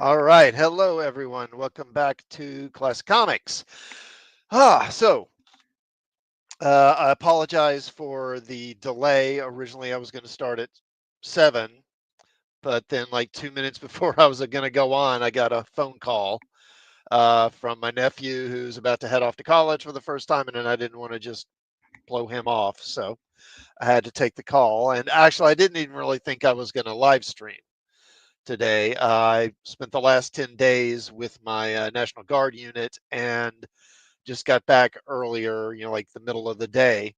All right. Hello, everyone. Welcome back to Classic Comics. I apologize for the delay. Originally, I was going to start at 7, but then, like 2 minutes before I was going to go on, I got a phone call from my nephew who's about to head off to college for the first time, and then I didn't want to just blow him off. So I had to take the call. And actually, I didn't even really think I was going to live stream today. I spent the last 10 days with my National Guard unit and just got back earlier, like the middle of the day,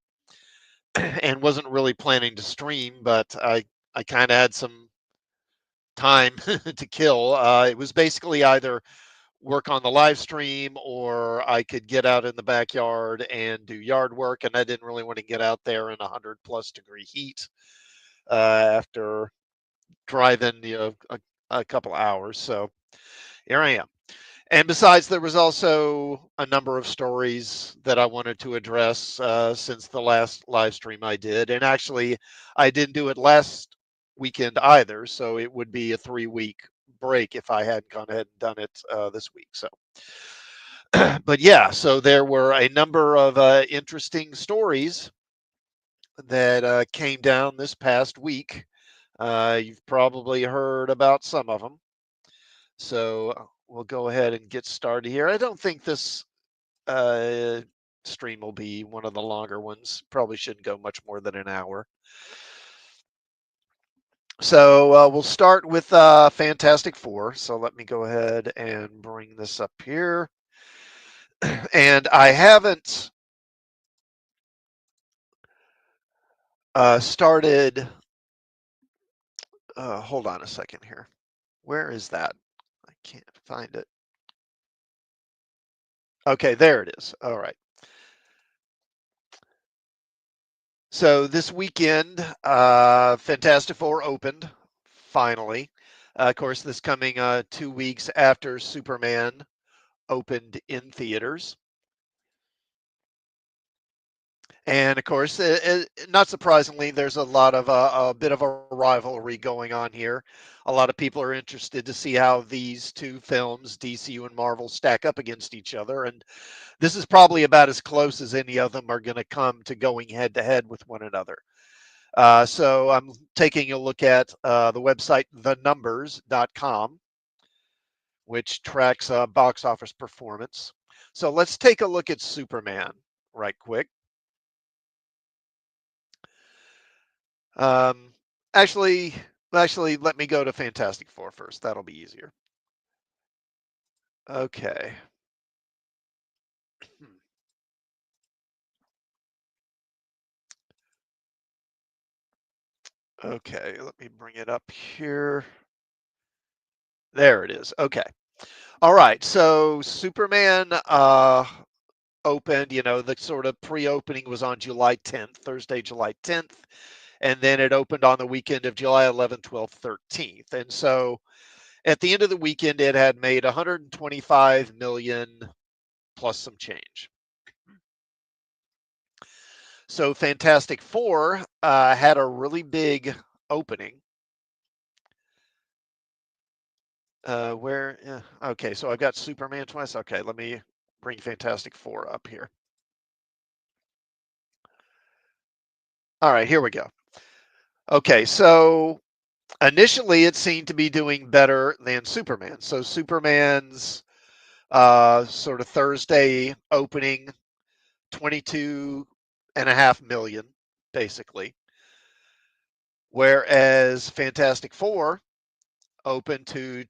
and wasn't really planning to stream, but I kind of had some time to kill. It was basically either work on the live stream or I could get out in the backyard and do yard work. And I didn't really want to get out there in 100+ degree heat after driving, a couple hours. So here I am. And besides, there was also a number of stories that I wanted to address since the last live stream I did. And actually, I didn't do it last weekend either. So it would be a 3-week break if I hadn't gone ahead and done it this week. So, but yeah, so there were a number of interesting stories that came down this past week. You've probably heard about some of them. So we'll go ahead and get started here. I don't think this uh, stream will be one of the longer ones. Probably shouldn't go much more than an hour. So we'll start with Fantastic Four. So let me go ahead and bring this up here. And I haven't started. Hold on a second here. Where is that? I can't find it. Okay, there it is. All right. So this weekend, Fantastic Four opened finally. Of course, this coming 2 weeks after Superman opened in theaters. And of course, not surprisingly, there's a bit of a rivalry going on here. A lot of people are interested to see how these two films, DCU and Marvel, stack up against each other. And this is probably about as close as any of them are going to come to going head to head with one another. So I'm taking a look at the website thenumbers.com, which tracks box office performance. So let's take a look at Superman right quick. Um, actually, let me go to Fantastic Four first. That'll be easier. Okay. Okay, let me bring it up here. There it is. Okay. All right. So Superman opened, the sort of pre-opening was on July 10th, Thursday, July 10th, and then it opened on the weekend of July 11th, 12th, 13th. And so at the end of the weekend, it had made 125 million plus some change. So Fantastic Four had a really big opening. Okay, so I've got Superman twice. Okay, let me bring Fantastic Four up here. All right, here we go. Okay, so initially it seemed to be doing better than Superman. So Superman's sort of Thursday opening, 22.5 million, basically. Whereas Fantastic Four opened to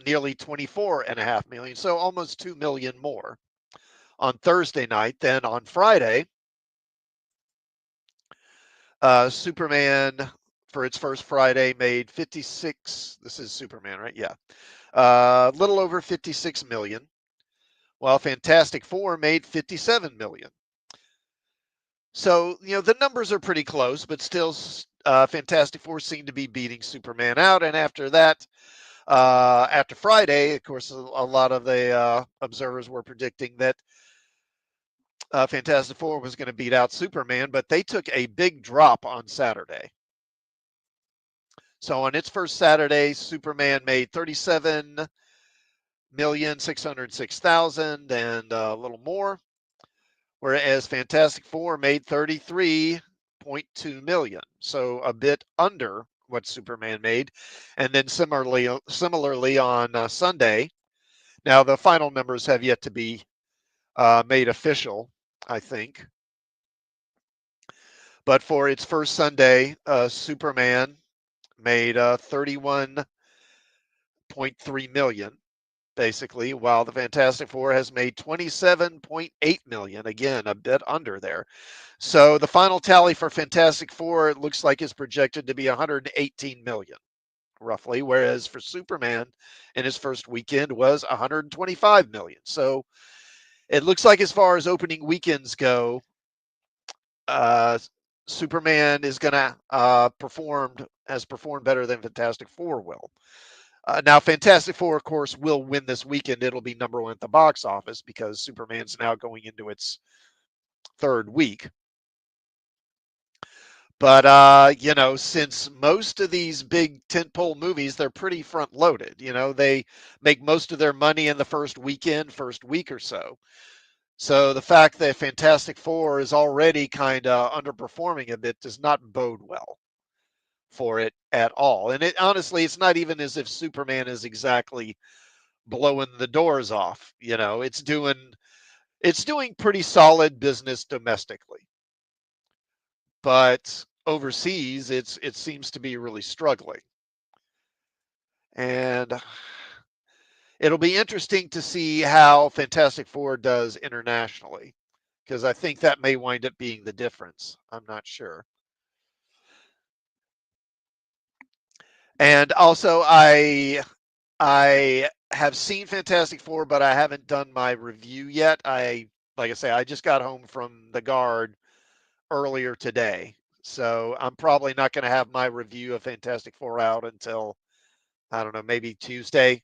nearly 24.5 million, so almost 2 million more on Thursday night. Then on Friday, Superman for its first Friday made 56. This is Superman, right? Yeah. A little over 56 million, while Fantastic Four made 57 million. So, the numbers are pretty close, but still, Fantastic Four seemed to be beating Superman out. And after that, after Friday, of course, a lot of the observers were predicting that Fantastic Four was going to beat out Superman, but they took a big drop on Saturday. So on its first Saturday, Superman made 37 million, and a little more, whereas Fantastic Four made 33.2 million, so a bit under what Superman made. And then similarly on Sunday. Now the final numbers have yet to be made official, I think. But for its first Sunday, Superman made 31.3 million, basically, while the Fantastic Four has made 27.8 million. Again, a bit under there. So the final tally for Fantastic Four, it looks like, is projected to be 118 million, roughly, whereas for Superman in his first weekend was 125 million. So it looks like, as far as opening weekends go, uh, Superman is going to has performed better than Fantastic Four will. Now, Fantastic Four, of course, will win this weekend. It'll be number one at the box office because Superman's now going into its third week. But since most of these big tentpole movies, they're pretty front loaded. They make most of their money in the first weekend, first week or so. So the fact that Fantastic Four is already kind of underperforming a bit does not bode well for it at all. And honestly, it's not even as if Superman is exactly blowing the doors off. It's doing pretty solid business domestically, but overseas, it seems to be really struggling. And it'll be interesting to see how Fantastic Four does internationally, because I think that may wind up being the difference. I'm not sure. And also, I have seen Fantastic Four, but I haven't done my review yet. Like I say, I just got home from the guard earlier today, so I'm probably not going to have my review of Fantastic Four out until, I don't know, maybe Tuesday.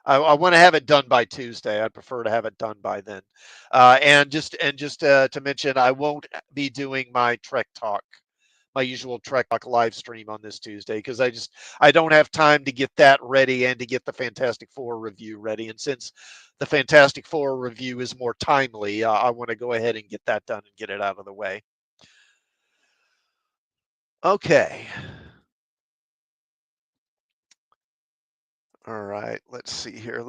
I want to have it done by Tuesday. I'd prefer to have it done by then. And just to mention, I won't be doing my usual Trek Talk live stream on this Tuesday, because I don't have time to get that ready and to get the Fantastic Four review ready. And since the Fantastic Four review is more timely, I want to go ahead and get that done and get it out of the way. Okay. All right. Let's see here.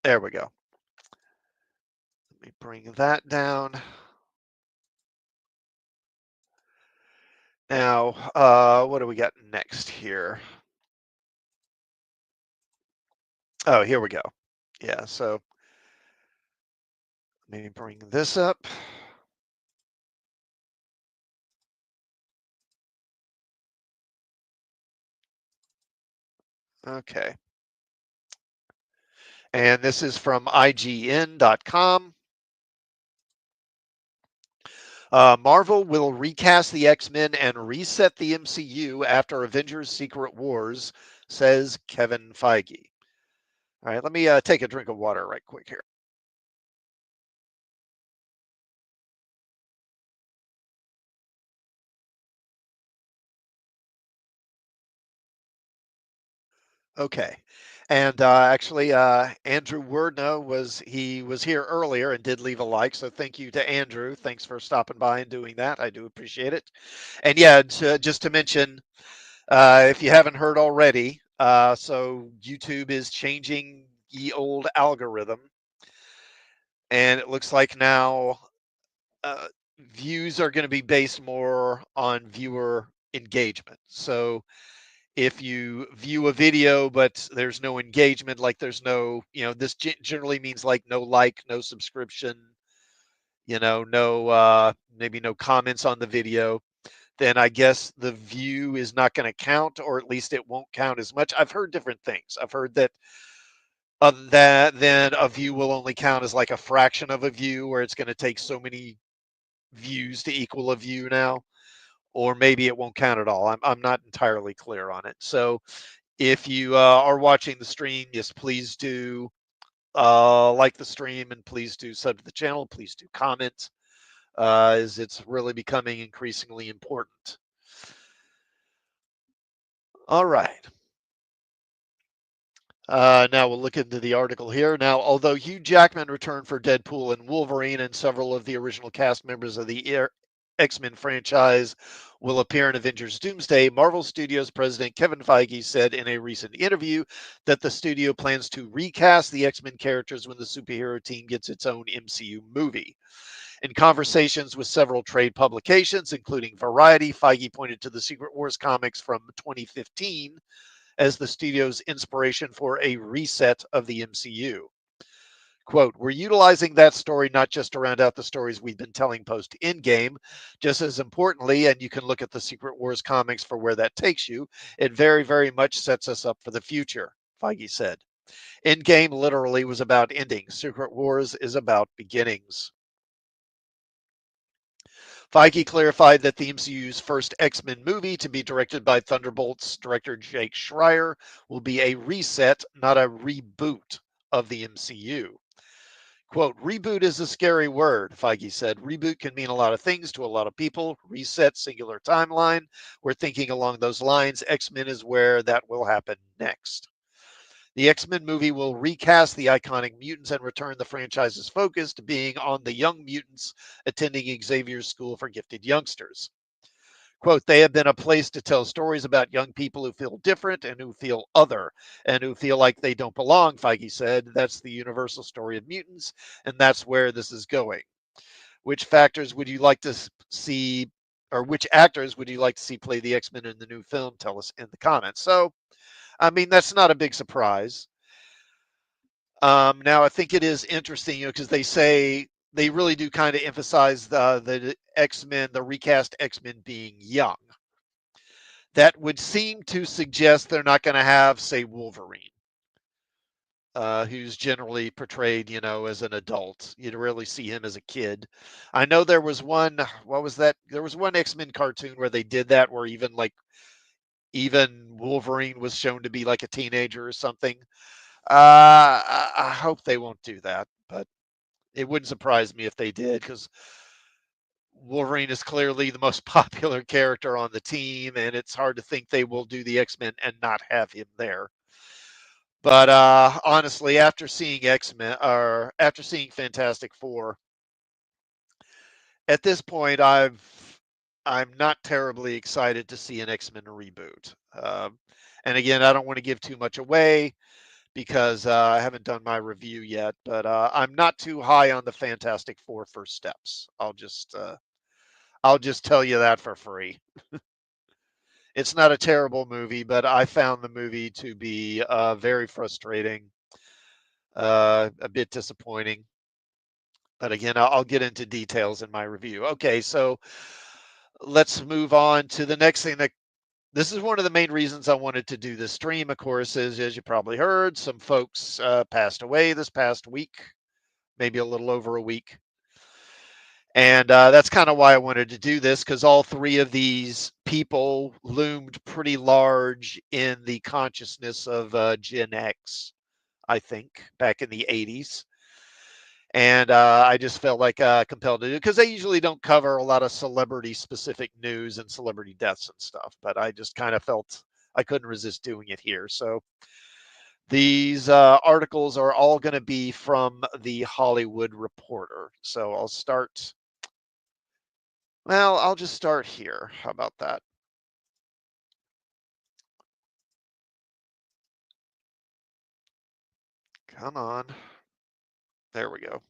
There we go. Let me bring that down. Now, what do we got next here? Oh, here we go. Yeah, so let me bring this up. Okay. And this is from IGN.com. Marvel will recast the X-Men and reset the MCU after Avengers Secret Wars, says Kevin Feige. All right, let me take a drink of water right quick here. Okay. And actually, Andrew Wordna was here earlier and did leave a like. So thank you to Andrew. Thanks for stopping by and doing that. I do appreciate it. And yeah, just to mention, if you haven't heard already, so YouTube is changing the old algorithm, and it looks like now uh, views are going to be based more on viewer engagement. So if you view a video but there's no engagement, like there's no, this generally means like no like, no subscription, no maybe no comments on the video, then I guess the view is not going to count, or at least it won't count as much. I've heard different things. I've heard that other than that, then a view will only count as like a fraction of a view, where it's going to take so many views to equal a view now, or maybe it won't count at all. I'm not entirely clear on it. So if you are watching the stream, yes, please do like the stream, and please do sub to the channel. Please do comment, as it's really becoming increasingly important. All right. Now we'll look into the article here. Now, although Hugh Jackman returned for Deadpool and Wolverine, and several of the original cast members of the X-Men franchise will appear in Avengers Doomsday, Marvel Studios president Kevin Feige said in a recent interview that the studio plans to recast the X-Men characters when the superhero team gets its own MCU movie. In conversations with several trade publications, including Variety, Feige pointed to the Secret Wars comics from 2015 as the studio's inspiration for a reset of the MCU. Quote, we're utilizing that story not just to round out the stories we've been telling post Endgame, just as importantly, and you can look at the Secret Wars comics for where that takes you, it very, very much sets us up for the future, Feige said. Endgame literally was about endings. Secret Wars is about beginnings. Feige clarified that the MCU's first X-Men movie to be directed by Thunderbolts director Jake Schreier will be a reset, not a reboot of the MCU. Quote, reboot is a scary word, Feige said. Reboot can mean a lot of things to a lot of people. Reset, singular timeline. We're thinking along those lines. X-Men is where that will happen next. The X-Men movie will recast the iconic mutants and return the franchise's focus to being on the young mutants attending Xavier's School for Gifted Youngsters. Quote, they have been a place to tell stories about young people who feel different and who feel other and who feel like they don't belong, Feige said. That's the universal story of mutants, and that's where this is going. Which factors would you like to see, or which actors would you like to see play the X-Men in the new film? Tell us in the comments. So, I mean, that's not a big surprise. Now, I think it is interesting, because they say they really do kind of emphasize the X-Men, the recast X-Men being young. That would seem to suggest they're not going to have, say, Wolverine, who's generally portrayed, as an adult. You'd rarely see him as a kid. I know there was one, what was that? There was one X-Men cartoon where they did that, where even Wolverine was shown to be like a teenager or something. I hope they won't do that, but it wouldn't surprise me if they did, because Wolverine is clearly the most popular character on the team, and it's hard to think they will do the X-Men and not have him there. But honestly, after seeing X-Men, or after seeing Fantastic Four, at this point, I'm not terribly excited to see an X-Men reboot. And again, I don't want to give too much away, because I haven't done my review yet. But I'm not too high on the Fantastic Four first steps. I'll just tell you that for free. It's not a terrible movie, but I found the movie to be very frustrating, a bit disappointing. But again, I'll get into details in my review. Okay, so let's move on to the next thing. This is one of the main reasons I wanted to do this stream, of course, is, as you probably heard, some folks passed away this past week, maybe a little over a week. And that's kind of why I wanted to do this, because all three of these people loomed pretty large in the consciousness of Gen X, I think, back in the 80s. And I just felt like compelled to do, because they usually don't cover a lot of celebrity specific news and celebrity deaths and stuff. But I just kind of felt I couldn't resist doing it here. So these articles are all going to be from the Hollywood Reporter. So I'll just start here. How about that? Come on. There we go.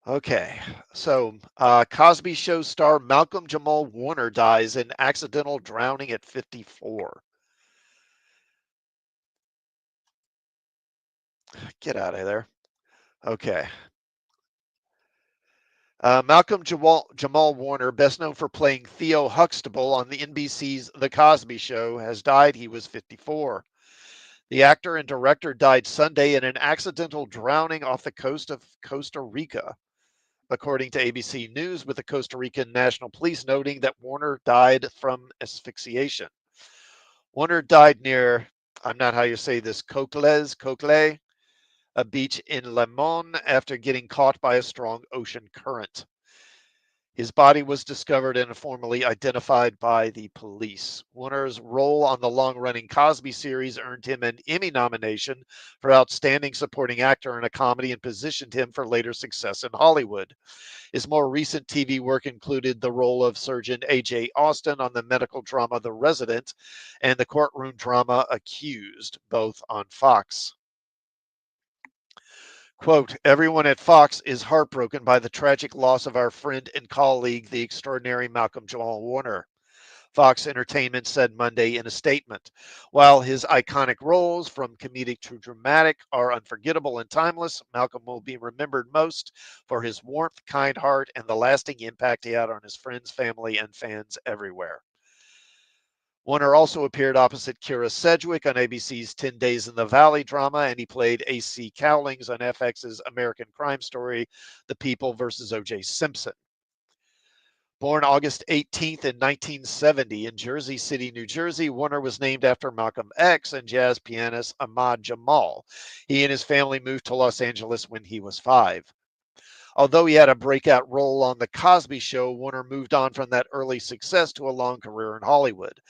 Okay. So, Cosby Show star Malcolm Jamal Warner dies in accidental drowning at 54. Get out of there. Okay. Malcolm Jamal Warner, best known for playing Theo Huxtable on the NBC's The Cosby Show, has died. He was 54. The actor and director died Sunday in an accidental drowning off the coast of Costa Rica, according to ABC News, with the Costa Rican National Police noting that Warner died from asphyxiation. Warner died near, I'm not how you say this, Cocle, a beach in Lemon, after getting caught by a strong ocean current. His body was discovered and formally identified by the police. Warner's role on the long-running Cosby series earned him an Emmy nomination for Outstanding Supporting Actor in a Comedy and positioned him for later success in Hollywood. His more recent TV work included the role of Surgeon A.J. Austin on the medical drama The Resident and the courtroom drama Accused, both on Fox. Quote, everyone at Fox is heartbroken by the tragic loss of our friend and colleague, the extraordinary Malcolm Jamal Warner. Fox Entertainment said Monday in a statement. While his iconic roles, from comedic to dramatic, are unforgettable and timeless, Malcolm will be remembered most for his warmth, kind heart, and the lasting impact he had on his friends, family, and fans everywhere. Warner also appeared opposite Kira Sedgwick on ABC's 10 Days in the Valley drama, and he played A.C. Cowlings on FX's American Crime Story, The People versus O.J. Simpson. Born August 18th in 1970 in Jersey City, New Jersey, Warner was named after Malcolm X and jazz pianist Ahmad Jamal. He and his family moved to Los Angeles when he was 5. Although he had a breakout role on The Cosby Show, Warner moved on from that early success to a long career in Hollywood.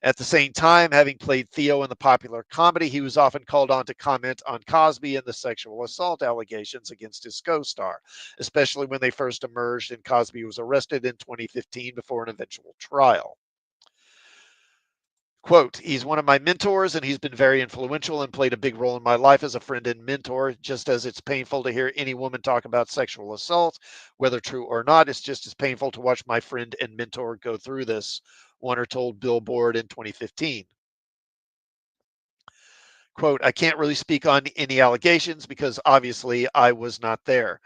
At the same time, having played Theo in the popular comedy, he was often called on to comment on Cosby and the sexual assault allegations against his co-star, especially when they first emerged and Cosby was arrested in 2015 before an eventual trial. Quote, he's one of my mentors and he's been very influential and played a big role in my life as a friend and mentor. Just as it's painful to hear any woman talk about sexual assault, whether true or not, it's just as painful to watch my friend and mentor go through this, Warner told Billboard in 2015. Quote, I can't really speak on any allegations because obviously I was not there.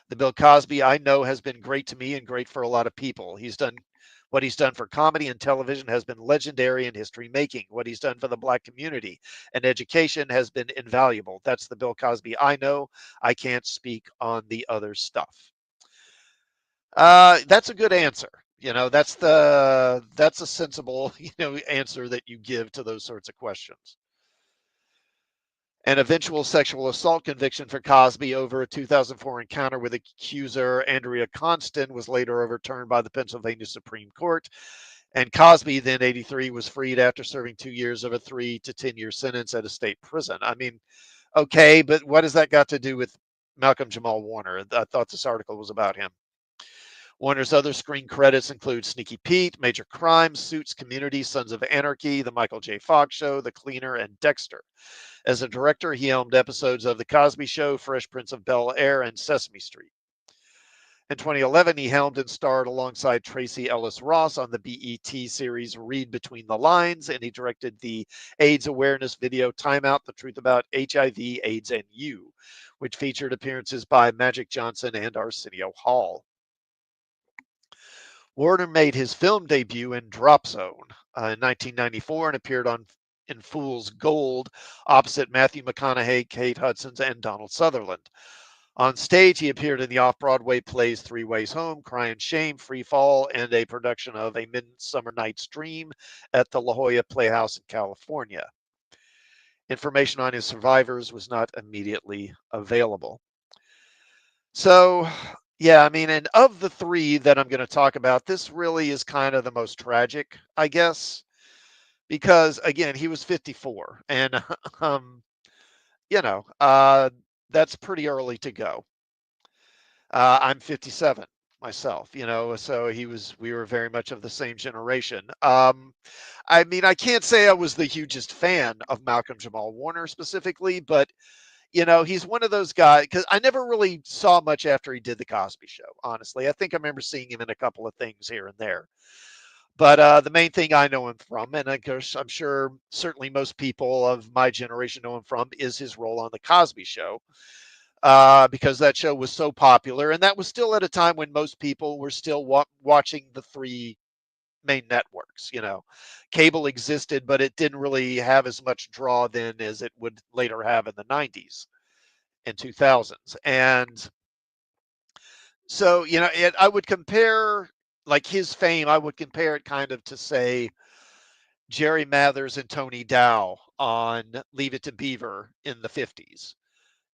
The Bill Cosby I know has been great to me and great for a lot of people. What he's done for comedy and television has been legendary and history making. What he's done for the black community and education has been invaluable. That's the Bill Cosby I know. I can't speak on the other stuff. That's a good answer. That's a sensible, answer that you give to those sorts of questions. An eventual sexual assault conviction for Cosby over a 2004 encounter with accuser Andrea Constant was later overturned by the Pennsylvania Supreme Court, and Cosby, then 83, was freed after serving 2 years of a 3 to 10-year sentence at a state prison. I mean, okay, but what has that got to do with Malcolm Jamal Warner? I thought this article was about him. Warner's other screen credits include Sneaky Pete, Major Crimes, Suits, Community, Sons of Anarchy, The Michael J. Fox Show, The Cleaner, and Dexter. As a director, he helmed episodes of The Cosby Show, Fresh Prince of Bel-Air, and Sesame Street. In 2011, he helmed and starred alongside Tracy Ellis Ross on the BET series Read Between the Lines, and he directed the AIDS awareness video Time Out, The Truth About HIV, AIDS, and You, which featured appearances by Magic Johnson and Arsenio Hall. Warner made his film debut in Drop Zone in 1994 and appeared in Fool's Gold opposite Matthew McConaughey, Kate Hudson, and Donald Sutherland. On stage, he appeared in the off-Broadway plays Three Ways Home, Crying Shame, Free Fall, and a production of A Midsummer Night's Dream at the La Jolla Playhouse in California. Information on his survivors was not immediately available. So, yeah, I mean, and of the three that I'm going to talk about, this really is kind of the most tragic, I guess, because again, he was 54, and you know, that's pretty early to go. I'm 57 myself, so we were very much of the same generation. I mean, I can't say I was the hugest fan of Malcolm Jamal Warner specifically, but he's one of those guys because I never really saw much after he did the Cosby Show. Honestly, I think I remember seeing him in a couple of things here and there. But the main thing I know him from, and of course I'm sure certainly most people of my generation know him from, is his role on the Cosby Show. Because that show was so popular, and that was still at a time when most people were still watching the three main networks. Cable existed, but it didn't really have as much draw then as it would later have in the 90s and 2000s. And so, I would compare like his fame, I would compare it kind of to say Jerry Mathers and Tony Dow on Leave It to Beaver in the 50s.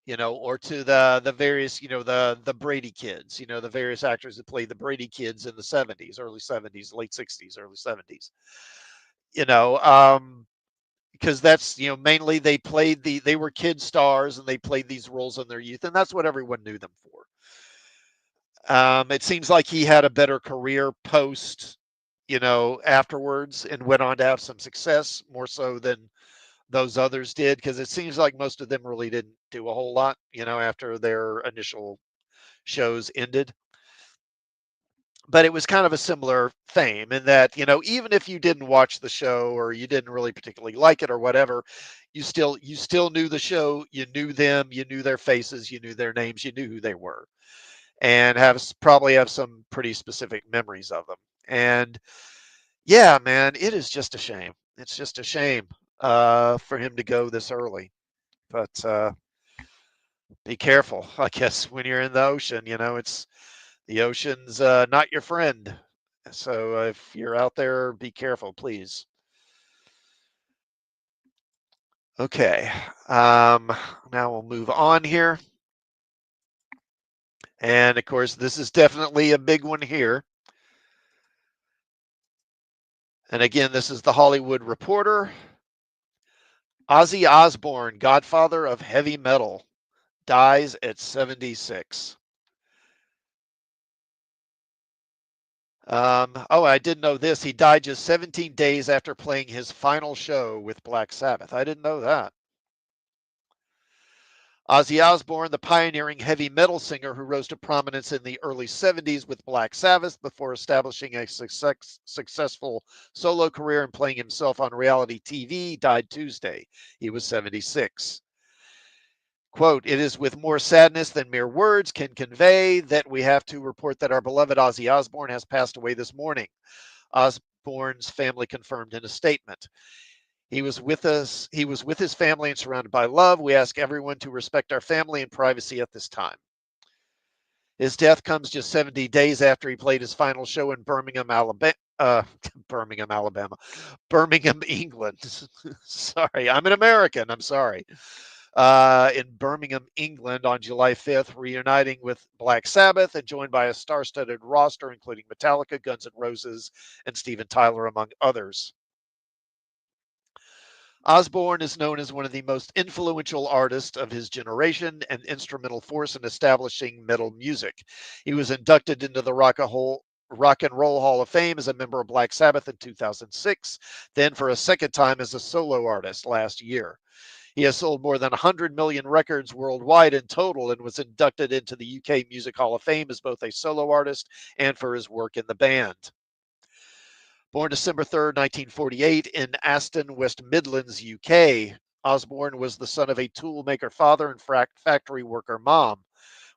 or to the various, the Brady kids, the various actors that played the Brady kids in the 70s, early 70s, late 60s, early 70s. You know, because that's, mainly they were kid stars and they played these roles in their youth, and that's what everyone knew them for. It seems like he had a better career post, afterwards, and went on to have some success more so than those others did, because it seems like most of them really didn't do a whole lot, after their initial shows ended. But it was kind of a similar theme in that, even if you didn't watch the show or you didn't really particularly like it or whatever, you still knew the show, you knew them, you knew their faces, you knew their names, you knew who they were, and probably have some pretty specific memories of them. And yeah, man, it is just a shame. It's just a shame for him to go this early. But be careful, I guess, when you're in the ocean. It's the ocean's not your friend. So if you're out there, be careful, please. Okay. Now we'll move on here. And of course, this is definitely a big one here. And again, this is the Hollywood Reporter. Ozzy Osbourne, godfather of heavy metal, dies at 76. Oh, I didn't know this. He died just 17 days after playing his final show with Black Sabbath. I didn't know that. Ozzy Osbourne, the pioneering heavy metal singer who rose to prominence in the early 70s with Black Sabbath before establishing a successful solo career and playing himself on reality TV, died Tuesday. He was 76. Quote, "It is with more sadness than mere words can convey that we have to report that our beloved Ozzy Osbourne has passed away this morning," Osbourne's family confirmed in a statement. He was with us. He was with his family and surrounded by love. We ask everyone to respect our family and privacy at this time. His death comes just 70 days after he played his final show in Birmingham, Alabama. Birmingham, Alabama. Birmingham, England. Sorry, I'm an American. I'm sorry. In Birmingham, England on July 5th, reuniting with Black Sabbath and joined by a star-studded roster, including Metallica, Guns N' Roses, and Steven Tyler, among others. Osbourne is known as one of the most influential artists of his generation and instrumental force in establishing metal music. He was inducted into the Rock and Roll Hall of Fame as a member of Black Sabbath in 2006, then for a second time as a solo artist last year. He has sold more than 100 million records worldwide in total and was inducted into the UK Music Hall of Fame as both a solo artist and for his work in the band. Born December 3rd, 1948, in Aston, West Midlands, UK, Osbourne was the son of a toolmaker father and factory worker mom,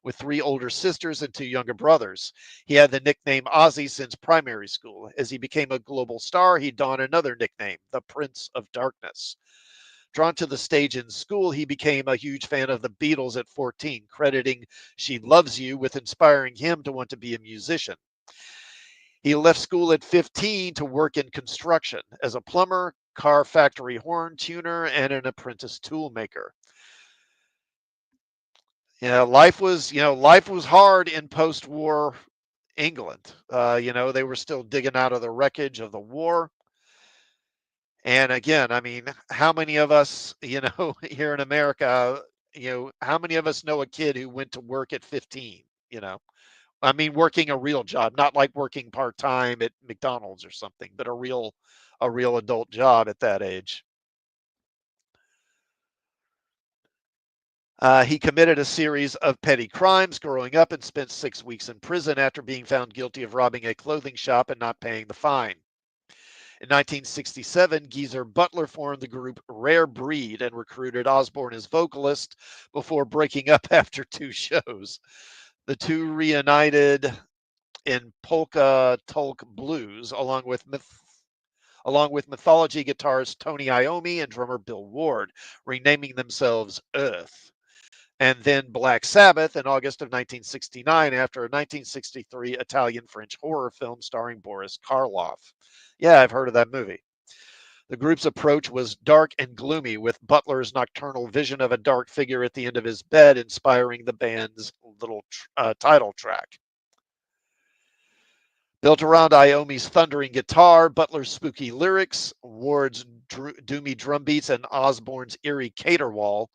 with 3 older sisters and 2 younger brothers. He had the nickname Ozzy since primary school. As he became a global star, he donned another nickname, the Prince of Darkness. Drawn to the stage in school, he became a huge fan of the Beatles at 14, crediting She Loves You with inspiring him to want to be a musician. He left school at 15 to work in construction as a plumber, car factory horn tuner, and an apprentice toolmaker. Life was hard in post-war England. They were still digging out of the wreckage of the war. And again, I mean, how many of us, here in America, how many of us know a kid who went to work at 15, you know? I mean, working a real job, not like working part-time at McDonald's or something, but a real adult job at that age. He committed a series of petty crimes growing up and spent 6 weeks in prison after being found guilty of robbing a clothing shop and not paying the fine. In 1967, Geezer Butler formed the group Rare Breed and recruited Osbourne as vocalist before breaking up after 2 shows. The two reunited in Polka Tulk Blues, along with mythology guitarist Tony Iommi and drummer Bill Ward, renaming themselves Earth. And then Black Sabbath in August of 1969 after a 1963 Italian-French horror film starring Boris Karloff. Yeah, I've heard of that movie. The group's approach was dark and gloomy, with Butler's nocturnal vision of a dark figure at the end of his bed inspiring the band's little title track. Built around Iommi's thundering guitar, Butler's spooky lyrics, Ward's doomy drum beats, and Osborne's eerie caterwaul,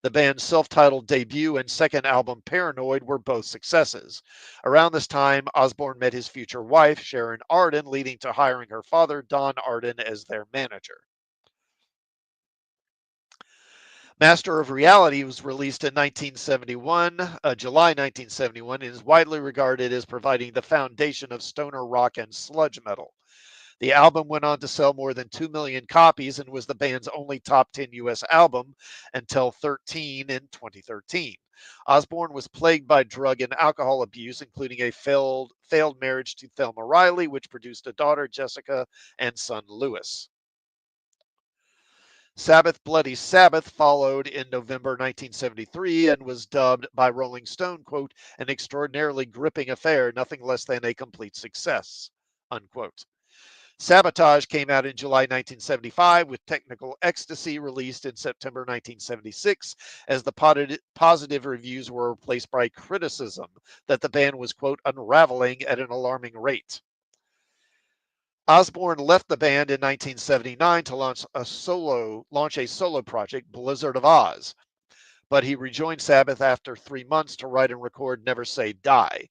the band's self-titled debut and second album, Paranoid, were both successes. Around this time, Osborne met his future wife, Sharon Arden, leading to hiring her father, Don Arden, as their manager. Master of Reality was released in 1971, July 1971, and is widely regarded as providing the foundation of stoner rock and sludge metal. The album went on to sell more than 2 million copies and was the band's only top 10 US album until 13 in 2013. Osborne was plagued by drug and alcohol abuse, including a failed marriage to Thelma Riley, which produced a daughter, Jessica, and son, Lewis. Sabbath Bloody Sabbath followed in November 1973 and was dubbed by Rolling Stone, quote, an extraordinarily gripping affair, nothing less than a complete success, unquote. Sabotage came out in July 1975, with Technical Ecstasy released in September 1976, as the positive reviews were replaced by criticism that the band was, quote, unraveling at an alarming rate. Osborne left the band in 1979 to launch a solo project, Blizzard of Oz, but he rejoined Sabbath after 3 months to write and record Never Say Die.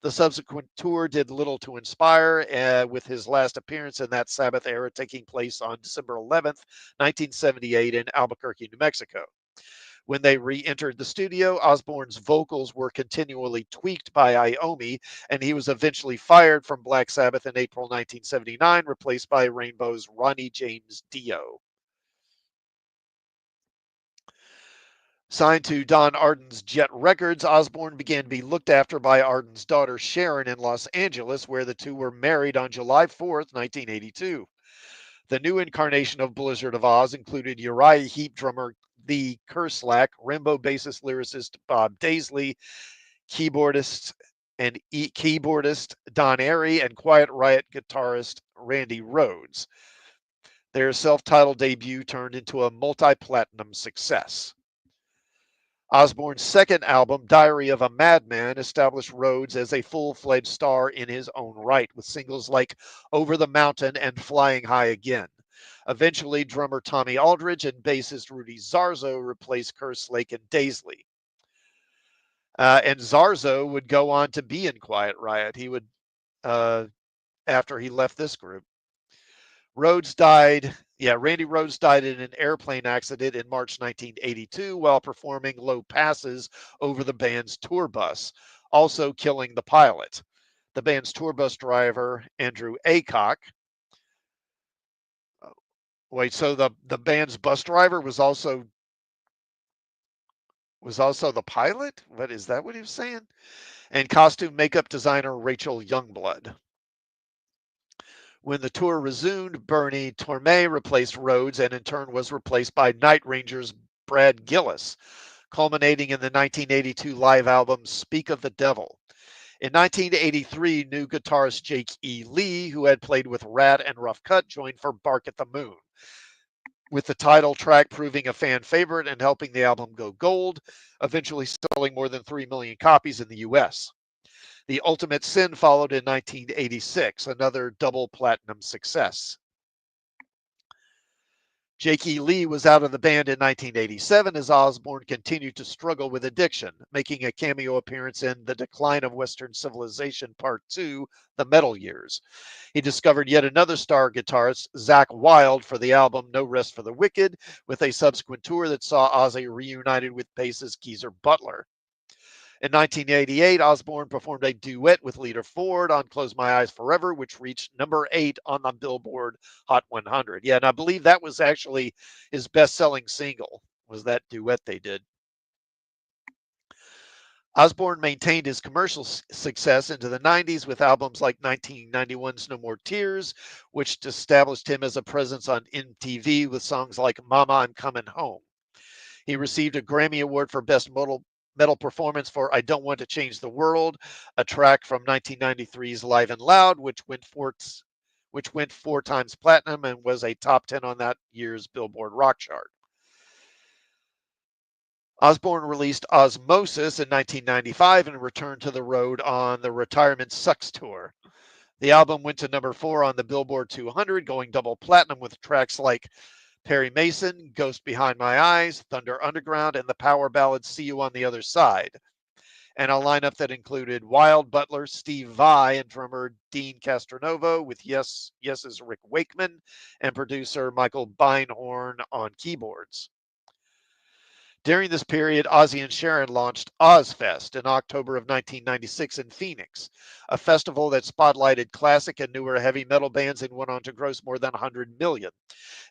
The subsequent tour did little to inspire, with his last appearance in that Sabbath era taking place on December 11th, 1978 in Albuquerque, New Mexico. When they re-entered the studio, Osborne's vocals were continually tweaked by Iommi, and he was eventually fired from Black Sabbath in April 1979, replaced by Rainbow's Ronnie James Dio. Signed to Don Arden's Jet Records, Osborne began to be looked after by Arden's daughter Sharon in Los Angeles, where the two were married on July 4th, 1982. The new incarnation of Blizzard of Oz included Uriah Heep drummer Lee Kerslake, Rimbo bassist lyricist Bob Daisley, keyboardist Don Airey, and Quiet Riot guitarist Randy Rhoads. Their self-titled debut turned into a multi-platinum success. Osborne's second album, Diary of a Madman, established Rhoads as a full-fledged star in his own right, with singles like Over the Mountain and Flying High Again. Eventually, drummer Tommy Aldridge and bassist Rudy Zarzo replaced Kerslake and Daisley. And Zarzo would go on to be in Quiet Riot. He would, after he left this group. Randy Rhoads died in an airplane accident in March 1982 while performing low passes over the band's tour bus, also killing the pilot. The band's tour bus driver, Andrew Aycock. Wait, so the band's bus driver was also the pilot? What is that what he was saying? And costume makeup designer Rachel Youngblood. When the tour resumed, Bernie Torme replaced Rhoads and in turn was replaced by Night Rangers' Brad Gillis, culminating in the 1982 live album Speak of the Devil. In 1983, new guitarist Jake E. Lee, who had played with Rat and Rough Cut, joined for Bark at the Moon, with the title track proving a fan favorite and helping the album go gold, eventually selling more than 3 million copies in the US. The Ultimate Sin followed in 1986, another double platinum success. Jake E. Lee was out of the band in 1987 as Osborne continued to struggle with addiction, making a cameo appearance in The Decline of Western Civilization Part 2, The Metal Years. He discovered yet another star guitarist, Zakk Wylde, for the album No Rest for the Wicked, with a subsequent tour that saw Ozzy reunited with bassist Geezer Butler. In 1988, Osborne performed a duet with Lita Ford on Close My Eyes Forever, which reached number 8 on the Billboard Hot 100. Yeah, and I believe that was actually his best-selling single, was that duet they did. Osborne maintained his commercial success into the 90s with albums like 1991's No More Tears, which established him as a presence on MTV with songs like Mama, I'm Coming Home. He received a Grammy Award for Best Metal Performance for I Don't Want to Change the World, a track from 1993's Live and Loud, which which went 4 times platinum and was a top 10 on that year's Billboard Rock chart. Osbourne released Osmosis in 1995 and returned to the road on the Retirement Sucks tour. The album went to number 4 on the Billboard 200, going double platinum with tracks like Perry Mason, Ghost Behind My Eyes, Thunder Underground, and the power ballad See You on the Other Side. And a lineup that included Wild Butler, Steve Vai, and drummer Dean Castronovo, with Yes's Rick Wakeman and producer Michael Beinhorn on keyboards. During this period, Ozzy and Sharon launched Ozzfest in October of 1996 in Phoenix, a festival that spotlighted classic and newer heavy metal bands and went on to gross more than 100 million.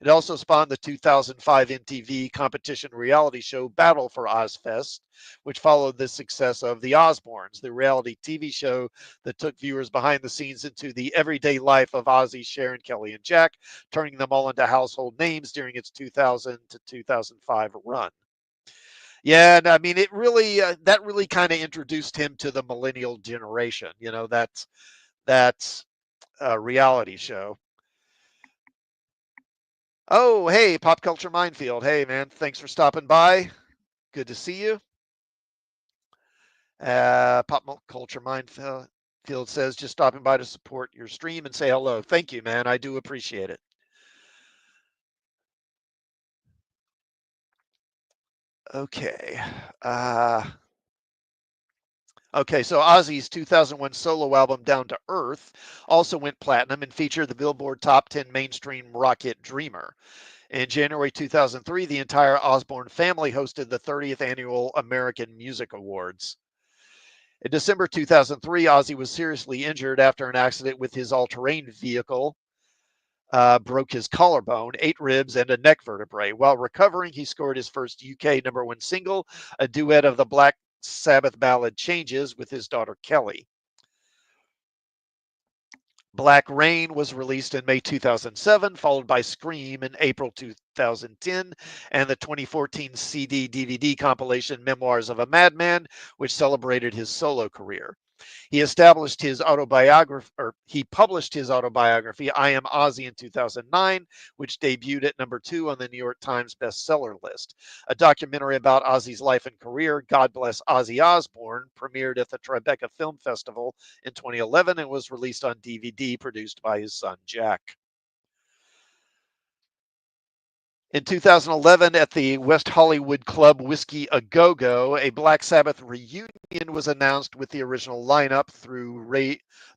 It also spawned the 2005 MTV competition reality show Battle for Ozzfest, which followed the success of The Osbournes, the reality TV show that took viewers behind the scenes into the everyday life of Ozzy, Sharon, Kelly, and Jack, turning them all into household names during its 2000 to 2005 run. Yeah, and I mean, it really that really kind of introduced him to the millennial generation. That's a reality show. Oh, hey, Pop Culture Minefield. Hey, man, thanks for stopping by. Good to see you. Culture Minefield says just stopping by to support your stream and say hello. Thank you, man. I do appreciate it. Okay. Okay, so Ozzy's 2001 solo album Down to Earth also went platinum and featured the Billboard Top 10 mainstream rock hit Dreamer. In January 2003, the entire Osbourne family hosted the 30th annual American Music Awards. In December 2003, Ozzy was seriously injured after an accident with his all-terrain vehicle. Broke his collarbone, 8 ribs, and a neck vertebrae. While recovering, he scored his first UK #1 single, a duet of the Black Sabbath ballad Changes with his daughter Kelly. Black Rain was released in May 2007, followed by Scream in April 2010, and the 2014 CD DVD compilation Memoirs of a Madman, which celebrated his solo career. He published his autobiography, I Am Ozzy, in 2009, which debuted at #2 on the New York Times bestseller list. A documentary about Ozzy's life and career, God Bless Ozzy Osbourne, premiered at the Tribeca Film Festival in 2011 and was released on DVD, produced by his son Jack. In 2011, at the West Hollywood Club Whiskey A Go Go, a Black Sabbath reunion was announced with the original lineup,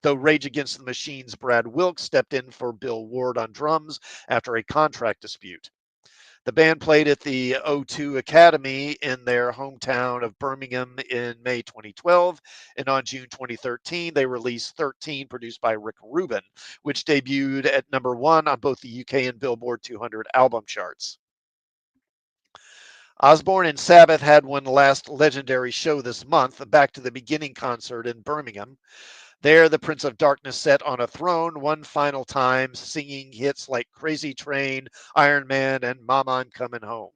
though Rage Against the Machine's Brad Wilkes stepped in for Bill Ward on drums after a contract dispute. The band played at the O2 Academy in their hometown of Birmingham in May 2012, and on June 2013, they released 13, produced by Rick Rubin, which debuted at #1 on both the UK and Billboard 200 album charts. Osbourne and Sabbath had one last legendary show this month, a Back to the Beginning concert in Birmingham. There, the Prince of Darkness sat on a throne one final time, singing hits like Crazy Train, Iron Man, and Mama, I'm Coming Home.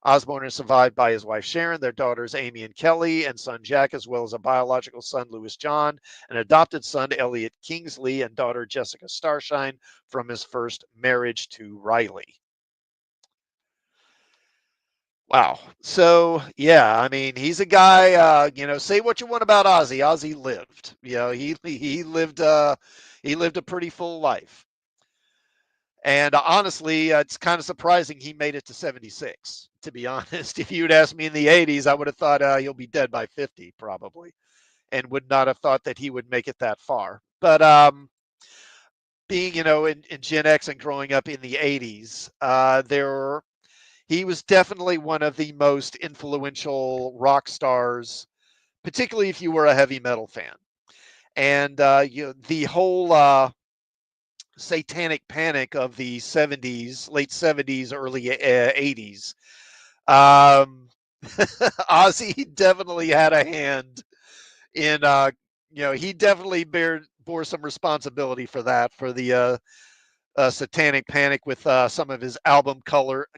Osbourne is survived by his wife Sharon, their daughters Amy and Kelly, and son Jack, as well as a biological son, Louis John, an adopted son, Elliot Kingsley, and daughter Jessica Starshine from his first marriage to Riley. Wow. So yeah, I mean, he's a guy. Say what you want about Ozzy. Ozzy lived. He lived a pretty full life. And honestly, it's kind of surprising he made it to 76. To be honest, if you'd asked me in the 80s, I would have thought he'll be dead by 50 probably, and would not have thought that he would make it that far. But being in Gen X and growing up in the 80s, he was definitely one of the most influential rock stars, particularly if you were a heavy metal fan. And the whole satanic panic of the 70s, late 70s, early 80s. Ozzy definitely had a hand in, he definitely bore some responsibility for that, for the satanic panic with some of his album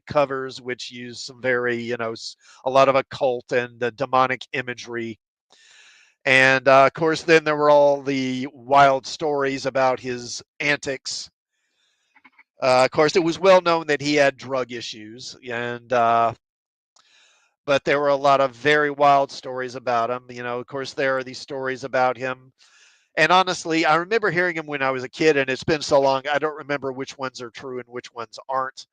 covers, which use some very, a lot of occult and demonic imagery. And of course, then there were all the wild stories about his antics. Of course, it was well known that he had drug issues, and but there were a lot of very wild stories about him. Of course, there are these stories about him. And honestly, I remember hearing him when I was a kid, and it's been so long, I don't remember which ones are true and which ones aren't.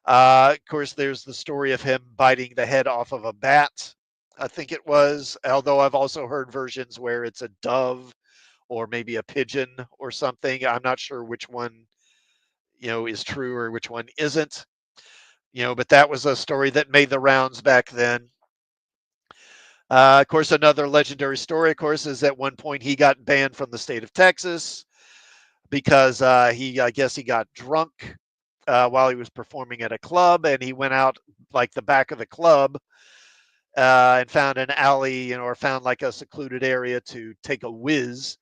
Of course, there's the story of him biting the head off of a bat, I think it was, although I've also heard versions where it's a dove or maybe a pigeon or something. I'm not sure which one, is true or which one isn't, but that was a story that made the rounds back then. Of course, another legendary story, of course, is at one point he got banned from the state of Texas because I guess he got drunk while he was performing at a club, and he went out like the back of the club and found an alley, or found like a secluded area to take a whiz.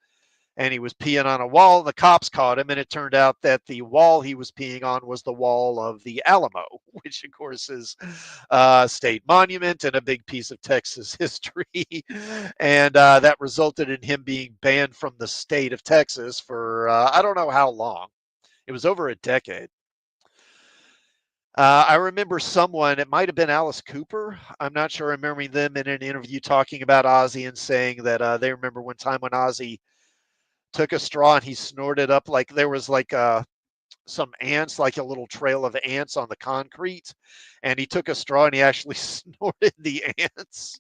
And he was peeing on a wall, and the cops caught him. And it turned out that the wall he was peeing on was the wall of the Alamo, which, of course, is a state monument and a big piece of Texas history. And that resulted in him being banned from the state of Texas for I don't know how long. It was over a decade. I remember someone, it might have been Alice Cooper. I'm not sure. Remembering them in an interview talking about Ozzy and saying that they remember one time when Ozzy took a straw and he snorted up, like there was like some ants, like a little trail of ants on the concrete, and he took a straw and he actually snorted the ants.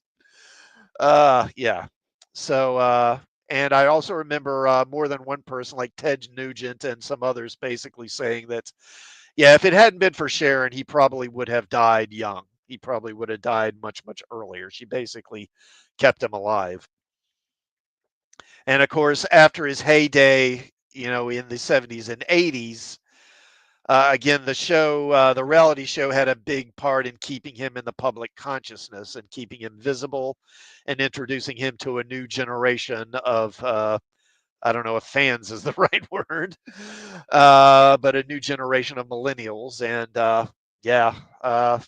Yeah. So, and I also remember more than one person, like Ted Nugent and some others, basically saying that, yeah, if it hadn't been for Sharon, he probably would have died young. He probably would have died much, much earlier. She basically kept him alive. And of course, after his heyday, in the 70s and 80s, again, the reality show had a big part in keeping him in the public consciousness and keeping him visible and introducing him to a new generation of, I don't know if fans is the right word, but a new generation of millennials. And yeah, uh,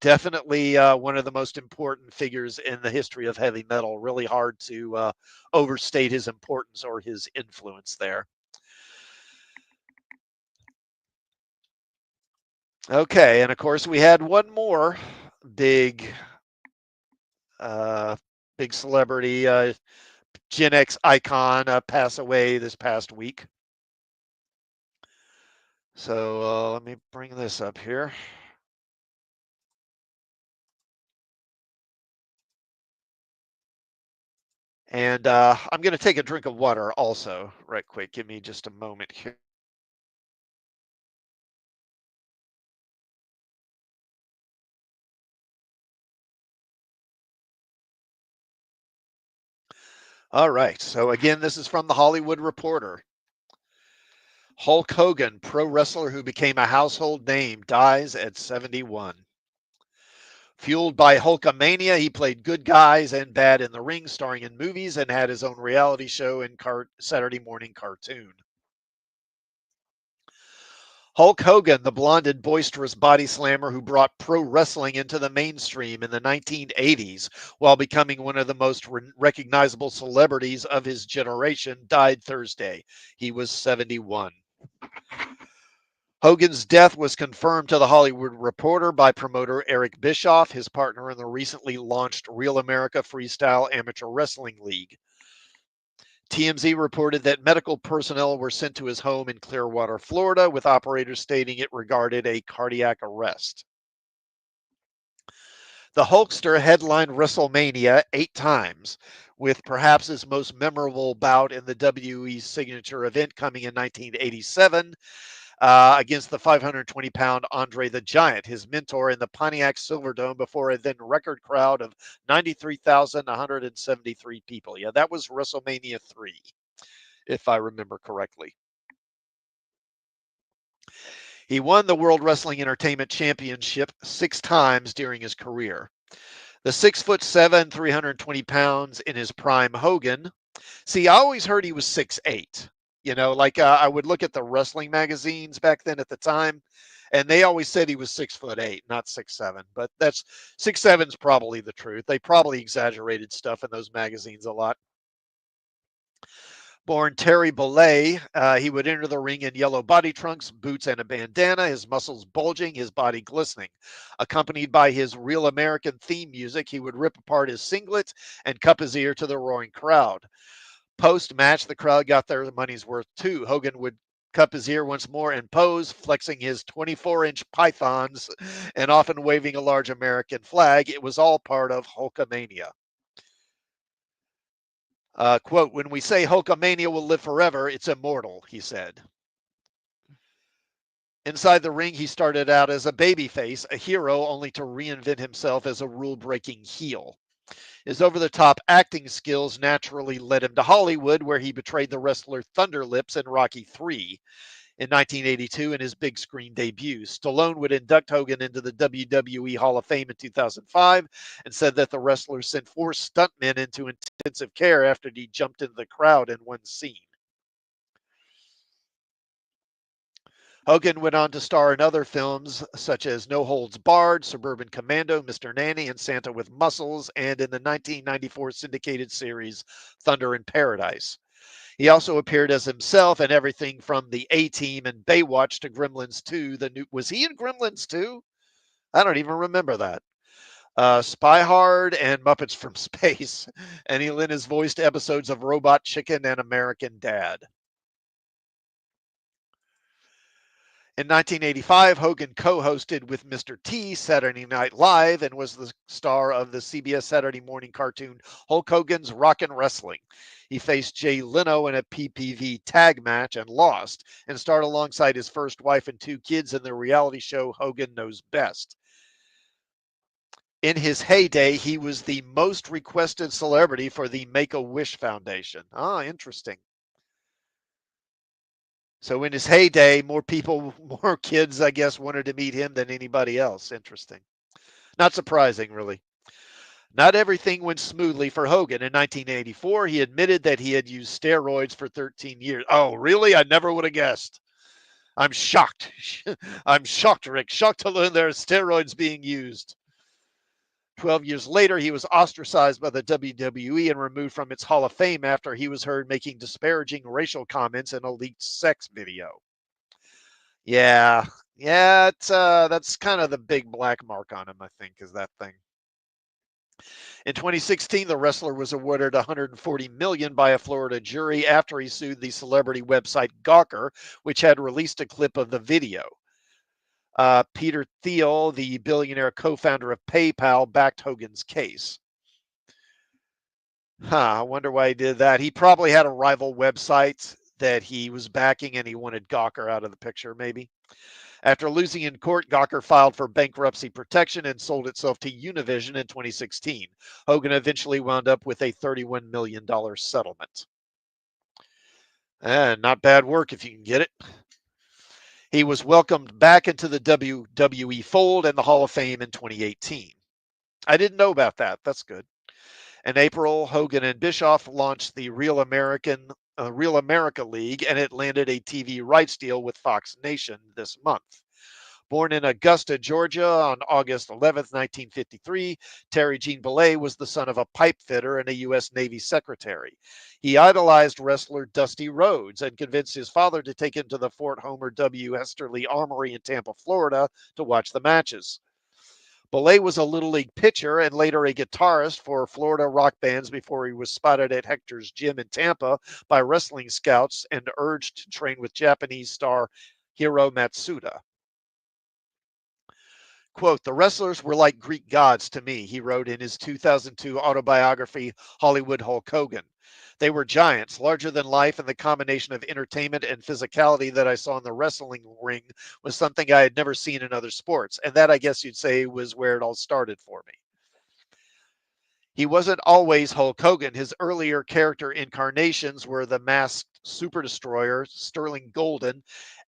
definitely one of the most important figures in the history of heavy metal. Really hard to overstate his importance or his influence there. Okay, and of course we had one more big, uh, big celebrity, Gen X icon, pass away this past week. So let me bring this up here. And I'm going to take a drink of water also, right quick. Give me just a moment here. All right. So again, this is from the Hollywood Reporter. Hulk Hogan, pro wrestler who became a household name, dies at 71. Fueled by Hulkamania, he played good guys and bad in the ring, starring in movies, and had his own reality show and Saturday morning cartoon. Hulk Hogan, the blonde and boisterous body slammer who brought pro wrestling into the mainstream in the 1980s while becoming one of the most recognizable celebrities of his generation, died Thursday. He was 71. Hogan's death was confirmed to the Hollywood Reporter by promoter Eric Bischoff, his partner in the recently launched Real America Freestyle Amateur Wrestling League. TMZ reported that medical personnel were sent to his home in Clearwater, Florida, with operators stating it regarded a cardiac arrest. The Hulkster headlined WrestleMania 8 times, with perhaps his most memorable bout in the WWE's signature event coming in 1987 against the 520-pound Andre the Giant, his mentor in the Pontiac Silverdome before a then record crowd of 93,173 people. Yeah, that was WrestleMania 3, if I remember correctly. He won the World Wrestling Entertainment Championship 6 times during his career. The 6'7", 320 pounds in his prime Hogan. See, I always heard he was 6'8". Like I would look at the wrestling magazines back then at the time, And they always said he was 6'8", not 6'7". But that's 6'7's probably the truth. They probably exaggerated stuff in those magazines a lot. Born Terry Bollea, he would enter the ring in yellow body trunks, boots, and a bandana, his muscles bulging, his body glistening. Accompanied by his Real American theme music, he would rip apart his singlet and cup his ear to the roaring crowd. Post-match, the crowd got their money's worth too. Hogan would cup his ear once more and pose, flexing his 24-inch pythons and often waving a large American flag. It was all part of Hulkamania. Quote, when we say Hulkamania will live forever, it's immortal, he said. Inside the ring, he started out as a babyface, a hero, only to reinvent himself as a rule-breaking heel. His over-the-top acting skills naturally led him to Hollywood, where he betrayed the wrestler Thunder Lips in Rocky III. In 1982, in his big screen debut, Stallone would induct Hogan into the WWE Hall of Fame in 2005 and said that the wrestler sent 4 stuntmen into intensive care after he jumped into the crowd in one scene. Hogan went on to star in other films such as No Holds Barred, Suburban Commando, Mr. Nanny, and Santa with Muscles, and in the 1994 syndicated series Thunder in Paradise. He also appeared as himself in everything from the A-Team and Baywatch to Gremlins 2. Was he in Gremlins 2? I don't even remember that. Spy Hard and Muppets from Space. And he lent his voice to episodes of Robot Chicken and American Dad. In 1985, Hogan co-hosted with Mr. T Saturday Night Live and was the star of the CBS Saturday morning cartoon Hulk Hogan's Rockin' Wrestling. He faced Jay Leno in a PPV tag match and lost, and starred alongside his first wife and 2 kids in the reality show Hogan Knows Best. In his heyday, he was the most requested celebrity for the Make-A-Wish Foundation. Ah, interesting. So in his heyday, more kids, I guess, wanted to meet him than anybody else. Interesting. Not surprising, really. Not everything went smoothly for Hogan. In 1984, he admitted that he had used steroids for 13 years. Oh, really? I never would have guessed. I'm shocked. I'm shocked, Rick. Shocked to learn there are steroids being used. 12 years later, he was ostracized by the WWE and removed from its Hall of Fame after he was heard making disparaging racial comments in a leaked sex video. Yeah, yeah, it's that's kind of the big black mark on him, I think, is that thing. In 2016, the wrestler was awarded $140 million by a Florida jury after he sued the celebrity website Gawker, which had released a clip of the video. Peter Thiel, the billionaire co-founder of PayPal, backed Hogan's case. I wonder why he did that. He probably had a rival website that he was backing and he wanted Gawker out of the picture, maybe. After losing in court, Gawker filed for bankruptcy protection and sold itself to Univision in 2016. Hogan eventually wound up with a $31 million settlement. Not bad work if you can get it. He was welcomed back into the WWE fold and the Hall of Fame in 2018. I didn't know about that. That's good. In April, Hogan and Bischoff launched the Real America League, and it landed a TV rights deal with Fox Nation this month. Born in Augusta, Georgia on August 11, 1953, Terry Gene Bollea was the son of a pipe fitter and a U.S. Navy secretary. He idolized wrestler Dusty Rhodes and convinced his father to take him to the Fort Homer W. Hesterly Armory in Tampa, Florida, to watch the matches. Bollea was a Little League pitcher and later a guitarist for Florida rock bands before he was spotted at Hector's Gym in Tampa by wrestling scouts and urged to train with Japanese star Hiro Matsuda. Quote, the wrestlers were like Greek gods to me, he wrote in his 2002 autobiography, Hollywood Hulk Hogan. They were giants, larger than life, and the combination of entertainment and physicality that I saw in the wrestling ring was something I had never seen in other sports. And that, I guess you'd say, was where it all started for me. He wasn't always Hulk Hogan. His earlier character incarnations were the masked Super Destroyer, Sterling Golden,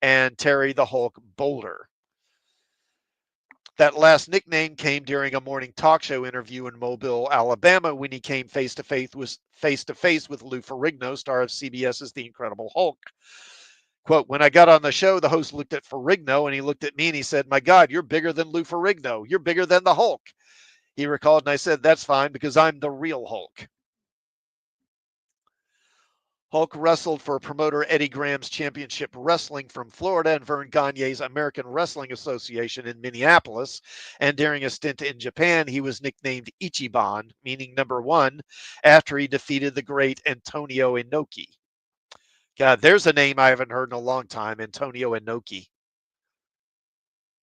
and Terry the Hulk Boulder. That last nickname came during a morning talk show interview in Mobile, Alabama, when he came face to face with Lou Ferrigno, star of CBS's The Incredible Hulk. Quote, when I got on the show, the host looked at Ferrigno and he looked at me and he said, my God, you're bigger than Lou Ferrigno. You're bigger than the Hulk. He recalled, and I said, that's fine because I'm the real Hulk. Hulk wrestled for promoter Eddie Graham's Championship Wrestling from Florida and Vern Gagne's American Wrestling Association in Minneapolis. And during a stint in Japan, he was nicknamed Ichiban, meaning number one, after he defeated the great Antonio Inoki. God, there's a name I haven't heard in a long time, Antonio Inoki.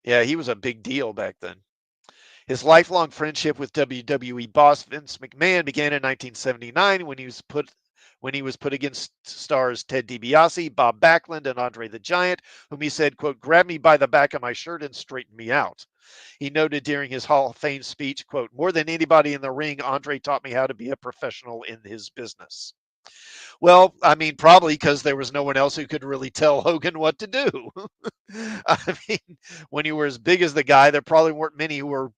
Yeah, he was a big deal back then. His lifelong friendship with WWE boss Vince McMahon began in 1979 when he was put against stars Ted DiBiase, Bob Backlund, and Andre the Giant, whom he said, quote, grab me by the back of my shirt and straighten me out. He noted during his Hall of Fame speech, quote, more than anybody in the ring, Andre taught me how to be a professional in his business. Well, I mean, probably because there was no one else who could really tell Hogan what to do. I mean, when you were as big as the guy, there probably weren't many who were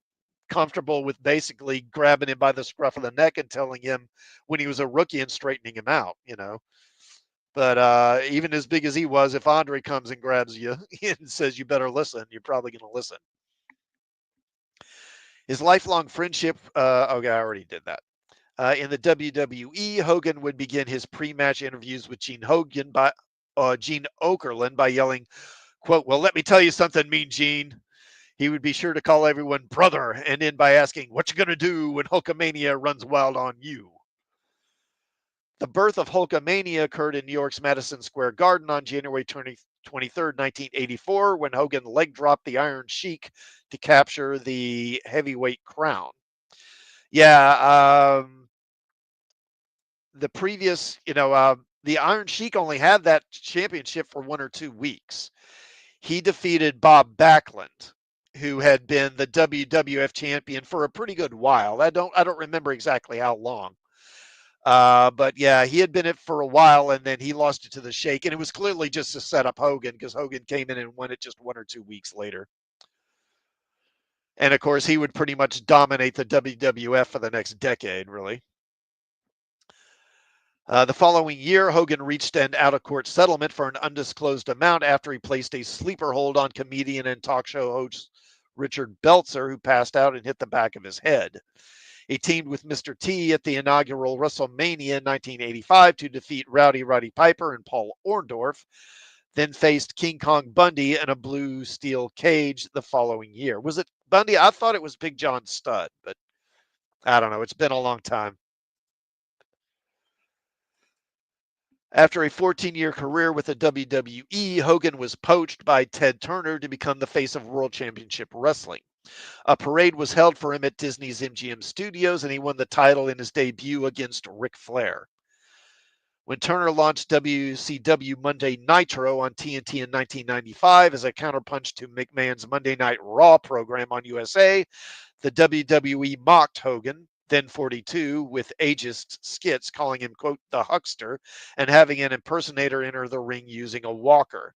comfortable with basically grabbing him by the scruff of the neck and telling him when he was a rookie and straightening him out, you know. But even as big as he was, if Andre comes and grabs you and says you better listen, you're probably going to listen. His lifelong friendship, okay, I already did that. In the WWE, Hogan would begin his pre-match interviews with Gene Okerlund by yelling, quote, well, let me tell you something, Mean Gene. He would be sure to call everyone brother and end by asking, what you going to do when Hulkamania runs wild on you? The birth of Hulkamania occurred in New York's Madison Square Garden on January 23rd, 1984, when Hogan leg dropped the Iron Sheik to capture the heavyweight crown. Yeah, the previous, the Iron Sheik only had that championship for 1 or 2 weeks. He defeated Bob Backlund, who had been the WWF champion for a pretty good while. I don't remember exactly how long. But yeah, he had been it for a while, and then he lost it to the Sheik, and it was clearly just to set up Hogan because Hogan came in and won it just 1 or 2 weeks later. And of course, he would pretty much dominate the WWF for the next decade, really. The following year, Hogan reached an out-of-court settlement for an undisclosed amount after he placed a sleeper hold on comedian and talk show host Richard Belzer, who passed out and hit the back of his head. He teamed with Mr. T at the inaugural WrestleMania in 1985 to defeat Rowdy Roddy Piper and Paul Orndorff, then faced King Kong Bundy in a blue steel cage the following year. Was it Bundy? I thought it was Big John Studd, but I don't know. It's been a long time. After a 14-year career with the WWE, Hogan was poached by Ted Turner to become the face of World Championship Wrestling. A parade was held for him at Disney's MGM Studios, and he won the title in his debut against Ric Flair. When Turner launched WCW Monday Nitro on TNT in 1995 as a counterpunch to McMahon's Monday Night Raw program on USA, the WWE mocked Hogan, then 42, with ageist skits calling him, quote, the huckster, and having an impersonator enter the ring using a walker.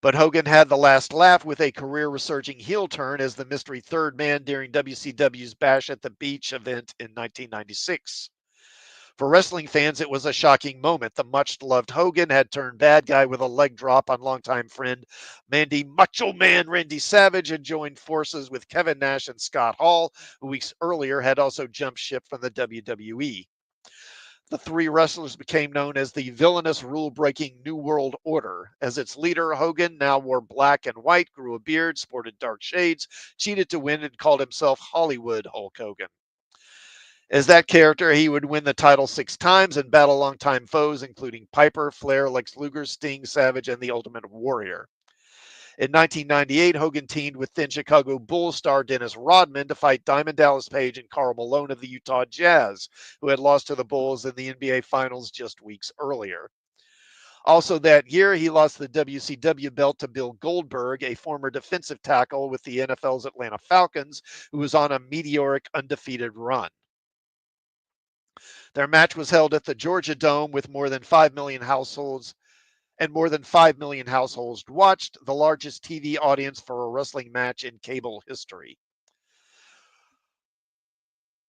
But Hogan had the last laugh with a career-resurging heel turn as the mystery third man during WCW's Bash at the Beach event in 1996. For wrestling fans, it was a shocking moment. The much-loved Hogan had turned bad guy with a leg drop on longtime friend Mandy Macho Man Randy Savage and joined forces with Kevin Nash and Scott Hall, who weeks earlier had also jumped ship from the WWE. The three wrestlers became known as the villainous rule-breaking New World Order. As its leader, Hogan now wore black and white, grew a beard, sported dark shades, cheated to win, and called himself Hollywood Hulk Hogan. As that character, he would win the title 6 times and battle longtime foes, including Piper, Flair, Lex Luger, Sting, Savage, and the Ultimate Warrior. In 1998, Hogan teamed with then Chicago Bulls star Dennis Rodman to fight Diamond Dallas Page and Karl Malone of the Utah Jazz, who had lost to the Bulls in the NBA Finals just weeks earlier. Also that year, he lost the WCW belt to Bill Goldberg, a former defensive tackle with the NFL's Atlanta Falcons, who was on a meteoric undefeated run. Their match was held at the Georgia Dome with more than 5 million households watched, the largest TV audience for a wrestling match in cable history.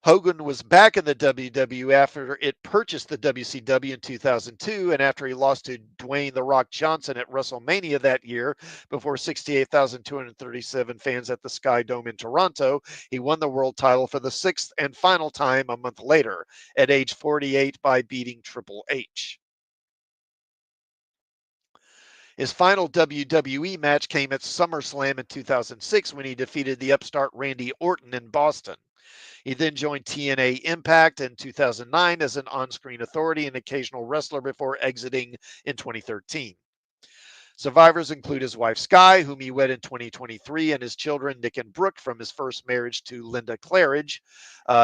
Hogan was back in the WWE after it purchased the WCW in 2002, and after he lost to Dwayne "The Rock" Johnson at WrestleMania that year before 68,237 fans at the Sky Dome in Toronto, he won the world title for the sixth and final time a month later at age 48 by beating Triple H. His final WWE match came at SummerSlam in 2006 when he defeated the upstart Randy Orton in Boston. He then joined TNA Impact in 2009 as an on-screen authority and occasional wrestler before exiting in 2013. Survivors include his wife Sky, whom he wed in 2023, and his children Nick and Brooke from his first marriage to Linda Claridge.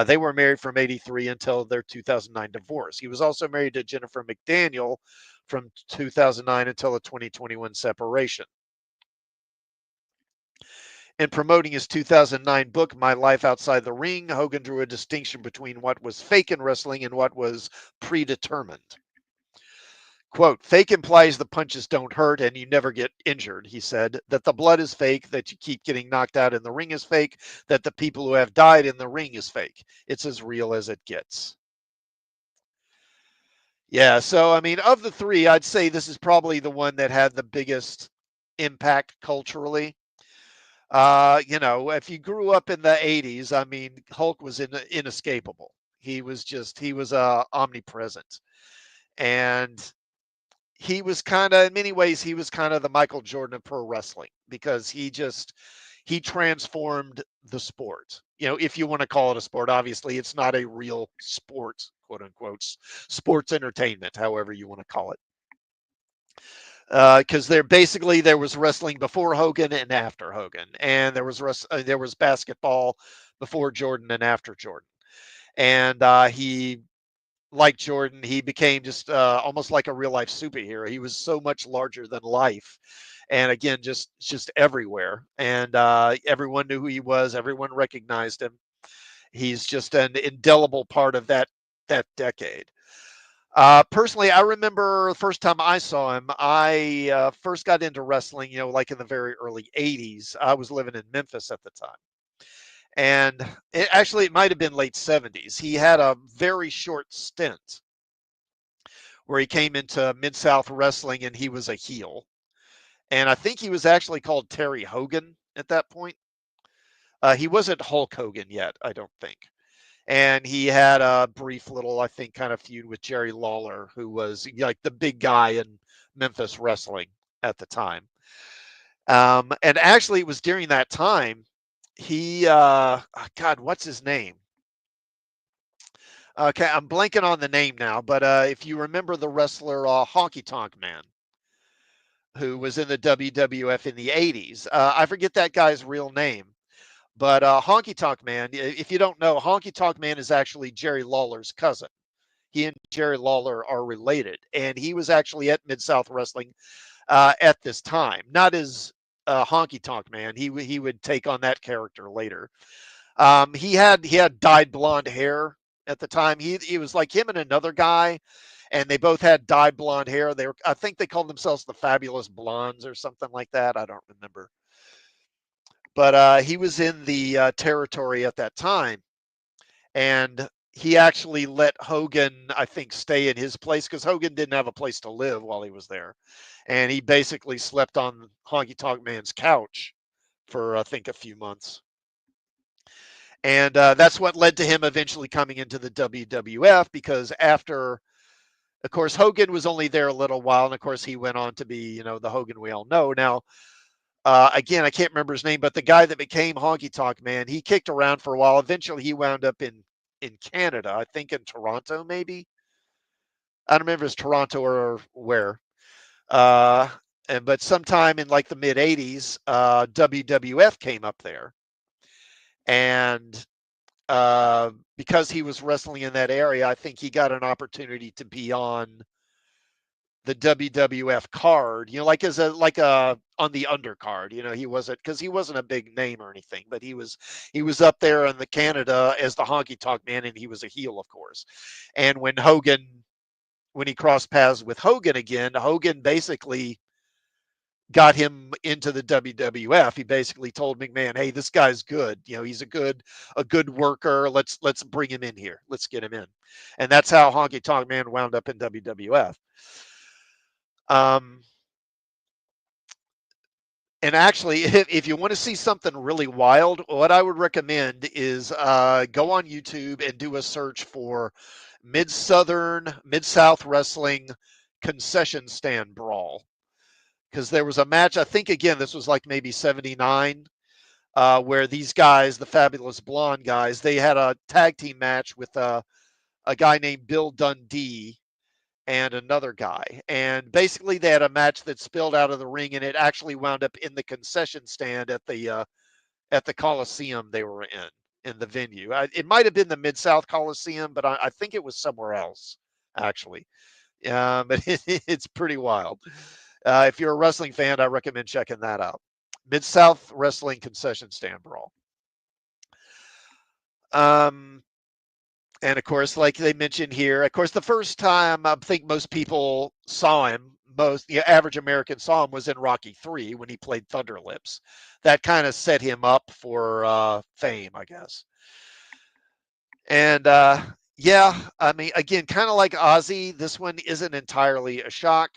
They were married from '83 until their 2009 divorce. He was also married to Jennifer McDaniel from 2009 until a 2021 separation. In promoting his 2009 book, My Life Outside the Ring, Hogan drew a distinction between what was fake in wrestling and what was predetermined. Quote, fake implies the punches don't hurt and you never get injured, he said. That the blood is fake, that you keep getting knocked out in the ring is fake, that the people who have died in the ring is fake. It's as real as it gets. Yeah, so I mean, of the three, I'd say this is probably the one that had the biggest impact culturally. If you grew up in the '80s, I mean, Hulk was inescapable. He was omnipresent, and he was kind of, in many ways, he was kind of the Michael Jordan of pro wrestling because he transformed the sport. You know, if you want to call it a sport, obviously it's not a real sport, quote unquote, sports entertainment, however you want to call it. Because there was wrestling before Hogan and after Hogan, and there was basketball before Jordan and after Jordan, and he like Jordan, he became just almost like a real life superhero. He was so much larger than life, and again, just everywhere, and everyone knew who he was. Everyone recognized him. He's just an indelible part of that decade. Personally, I remember the first time I saw him, I first got into wrestling, like in the very early '80s. I was living in Memphis at the time. And it might have been late '70s. He had a very short stint where he came into Mid South Wrestling and he was a heel. And I think he was actually called Terry Hogan at that point. He wasn't Hulk Hogan yet, I don't think. And he had a brief little, I think, kind of feud with Jerry Lawler, who was like the big guy in Memphis wrestling at the time. And actually, it was during that time God, what's his name? Okay, I'm blanking on the name now, but if you remember the wrestler Honky Tonk Man, who was in the WWF in the '80s, I forget that guy's real name, but Honky Tonk Man, if you don't know, Honky Tonk Man is actually Jerry Lawler's cousin. He and Jerry Lawler are related, and he was actually at Mid South Wrestling at this time. Not as Honky Tonk Man. He would take on that character later. He had dyed blonde hair at the time. He was like him and another guy, and they both had dyed blonde hair. I think they called themselves the Fabulous Blondes or something like that. I don't remember, but he was in the territory at that time, and he actually let Hogan, I think, stay in his place because Hogan didn't have a place to live while he was there, and he basically slept on Honky Tonk Man's couch for I think a few months. And that's what led to him eventually coming into the WWF because after, of course, Hogan was only there a little while. And of course, he went on to be, the Hogan we all know. Now, again, I can't remember his name, but the guy that became Honky Tonk Man, he kicked around for a while. Eventually, he wound up in Canada, I think in Toronto, maybe. I don't remember if it's Toronto or where. Uh, but sometime in like the mid 80s, WWF came up there. And because he was wrestling in that area, I think he got an opportunity to be on the WWF card, like as a on the undercard. He wasn't a big name or anything, but he was up there in the Canada as the Honky Tonk Man, and he was a heel, of course. And when he crossed paths with Hogan again, Hogan basically got him into the WWF. He basically told McMahon, "Hey, this guy's good. You know, he's a good worker. Let's bring him in here. Let's get him in." And that's how Honky Tonk Man wound up in WWF. Um, and actually, if you want to see something really wild, what I would recommend is go on YouTube and do a search for Mid South Wrestling Concession Stand Brawl. Because there was a match, I think, again, this was like maybe 79, where these guys, the Fabulous Blonde guys, they had a tag team match with a guy named Bill Dundee and another guy. And basically, they had a match that spilled out of the ring, and it actually wound up in the concession stand at the Coliseum they were in the venue. It might have been the Mid South Coliseum, but I think it was somewhere else actually. But it's pretty wild. If you're a wrestling fan, I recommend checking that out. Mid South Wrestling Concession Stand Brawl. Um, and of course, like they mentioned here, of course, the first time I think most people saw him, most the average American saw him was in Rocky 3 when he played Thunder Lips. That kind of set him up for fame, I guess. And yeah, I mean, again, kind of like Ozzy, this one isn't entirely a shock.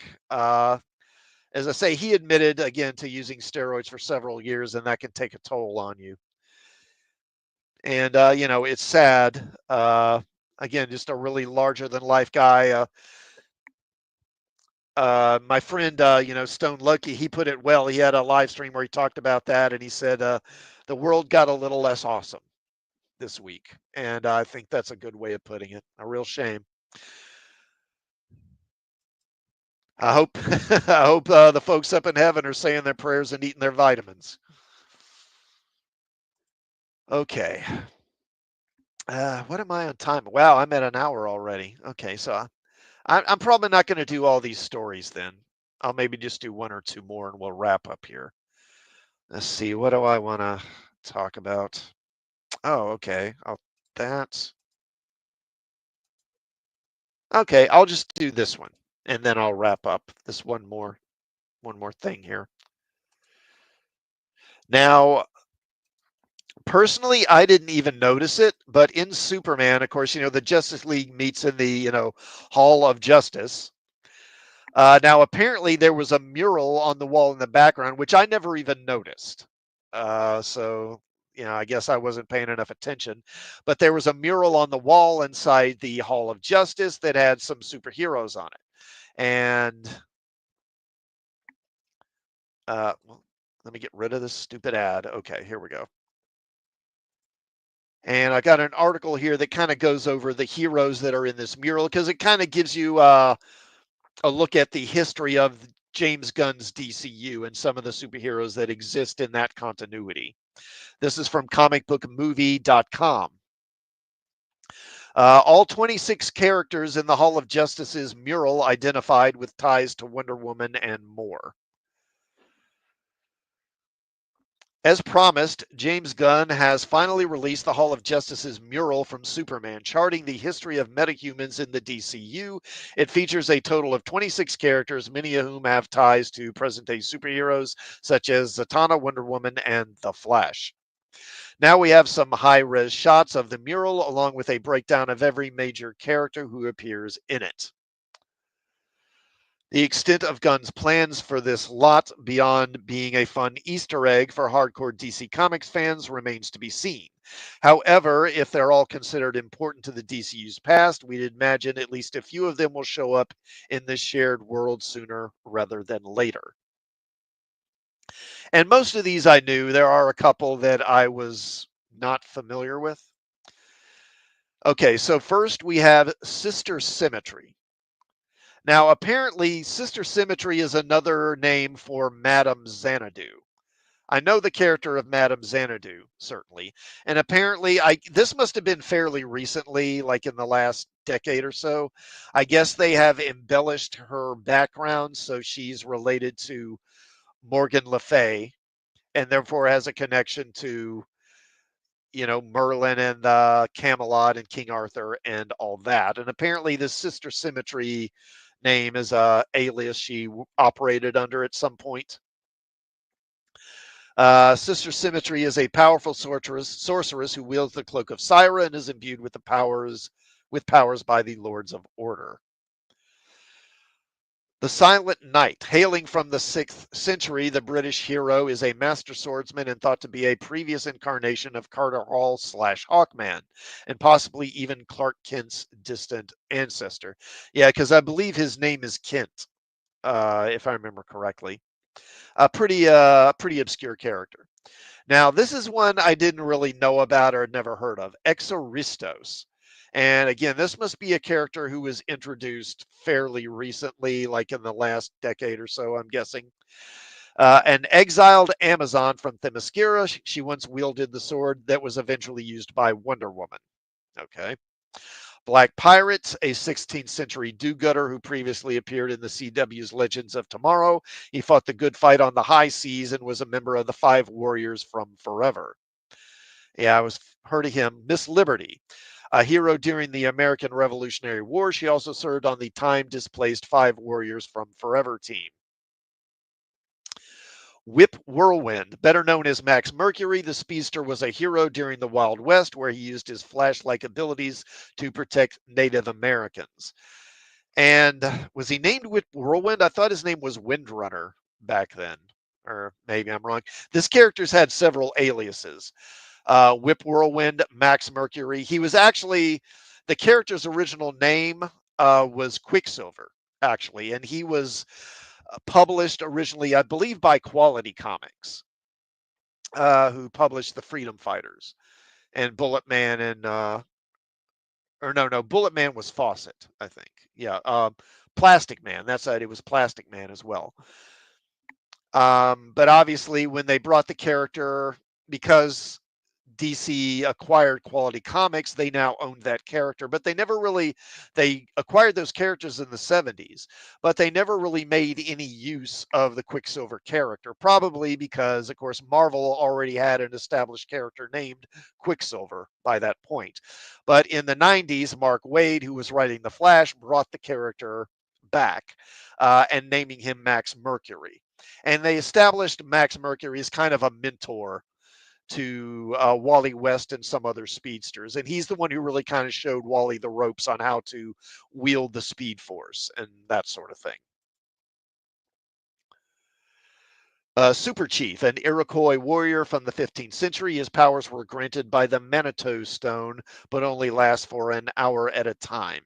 As I say, he admitted again to using steroids for several years, and that can take a toll on you. And you know, it's sad. Again, just a really larger than life guy. My friend, you know, Stone Lucky, he put it well. He had a live stream where he talked about that, and he said the world got a little less awesome this week, and I think that's a good way of putting it. A real shame. I hope I hope the folks up in heaven are saying their prayers and eating their vitamins. Okay. What am I on time? Wow, I'm at an hour already. Okay, so I'm probably not going to do all these stories then. I'll maybe just do one or two more and we'll wrap up here. Let's see. What do I want to talk about? Oh, okay. That. Okay, I'll just do this one and then I'll wrap up this one more thing here. Now, personally, I didn't even notice it, but in Superman, of course, you know, the Justice League meets in the, you know, Hall of Justice. Now, apparently, there was a mural on the wall in the background, which I never even noticed. So, you know, I guess I wasn't paying enough attention. But there was a mural on the wall inside the Hall of Justice that had some superheroes on it. And well, let me get rid of this stupid ad. Okay, here we go. And I got an article here that kind of goes over the heroes that are in this mural because it kind of gives you a look at the history of James Gunn's DCU and some of the superheroes that exist in that continuity. This is from comicbookmovie.com. All 26 characters in the Hall of Justice's mural identified with ties to Wonder Woman and more. As promised, James Gunn has finally released the Hall of Justice's mural from Superman, charting the history of metahumans in the DCU. It features a total of 26 characters, many of whom have ties to present-day superheroes such as Zatanna, Wonder Woman, and The Flash. Now we have some high-res shots of the mural, along with a breakdown of every major character who appears in it. The extent of Gunn's plans for this lot, beyond being a fun Easter egg for hardcore DC Comics fans, remains to be seen. However, if they're all considered important to the DCU's past, we'd imagine at least a few of them will show up in this shared world sooner rather than later. And most of these I knew. There are a couple that I was not familiar with. Okay, so first we have Sister Symmetry. Now, apparently, Sister Symmetry is another name for Madame Xanadu. I know the character of Madame Xanadu, certainly. And apparently, this must have been fairly recently, like in the last decade or so. I guess they have embellished her background so she's related to Morgan Le Fay and therefore has a connection to, you know, Merlin and Camelot and King Arthur and all that. And apparently, this Sister Symmetry name is a alias she operated under at some point. Sister Symmetry is a powerful sorceress who wields the cloak of Syra and is imbued with powers by the Lords of Order. The Silent Knight, hailing from the 6th century, the British hero is a master swordsman and thought to be a previous incarnation of Carter Hall / Hawkman, and possibly even Clark Kent's distant ancestor. Yeah, because I believe his name is Kent, if I remember correctly. A pretty obscure character. Now, this is one I didn't really know about or had never heard of, Exoristos. And again, this must be a character who was introduced fairly recently, like in the last decade or so, I'm guessing. An exiled Amazon from Themyscira, she once wielded the sword that was eventually used by Wonder Woman. Okay. Black Pirate, a 16th century do-gooder who previously appeared in the CW's Legends of Tomorrow. He fought the good fight on the high seas and was a member of the Five Warriors from Forever. Yeah, I was heard of him. Miss Liberty, a hero during the American Revolutionary War. She also served on the time-displaced Five Warriors from Forever team. Whip Whirlwind, better known as Max Mercury, the speedster was a hero during the Wild West where he used his flash-like abilities to protect Native Americans. And was he named Whip Whirlwind? I thought his name was Windrunner back then, or maybe I'm wrong. This character's had several aliases. Whip Whirlwind, Max Mercury. He was actually, the character's original name was Quicksilver, actually, and he was published originally, I believe, by Quality Comics, who published the Freedom Fighters and Bullet Man and or no, Bullet Man was Fawcett, I think. Yeah, Plastic Man. That's right. It was Plastic Man as well. But obviously, when they brought the character, because DC acquired Quality Comics, they now owned that character, but they acquired those characters in the 70s, but they never really made any use of the Quicksilver character, probably because, of course, Marvel already had an established character named Quicksilver by that point. But in the 90s, Mark Waid, who was writing The Flash, brought the character back and naming him Max Mercury. And they established Max Mercury as kind of a mentor to Wally West and some other speedsters. And he's the one who really kind of showed Wally the ropes on how to wield the Speed Force and that sort of thing. Super Chief, an Iroquois warrior from the 15th century. His powers were granted by the Manitou Stone, but only last for an hour at a time.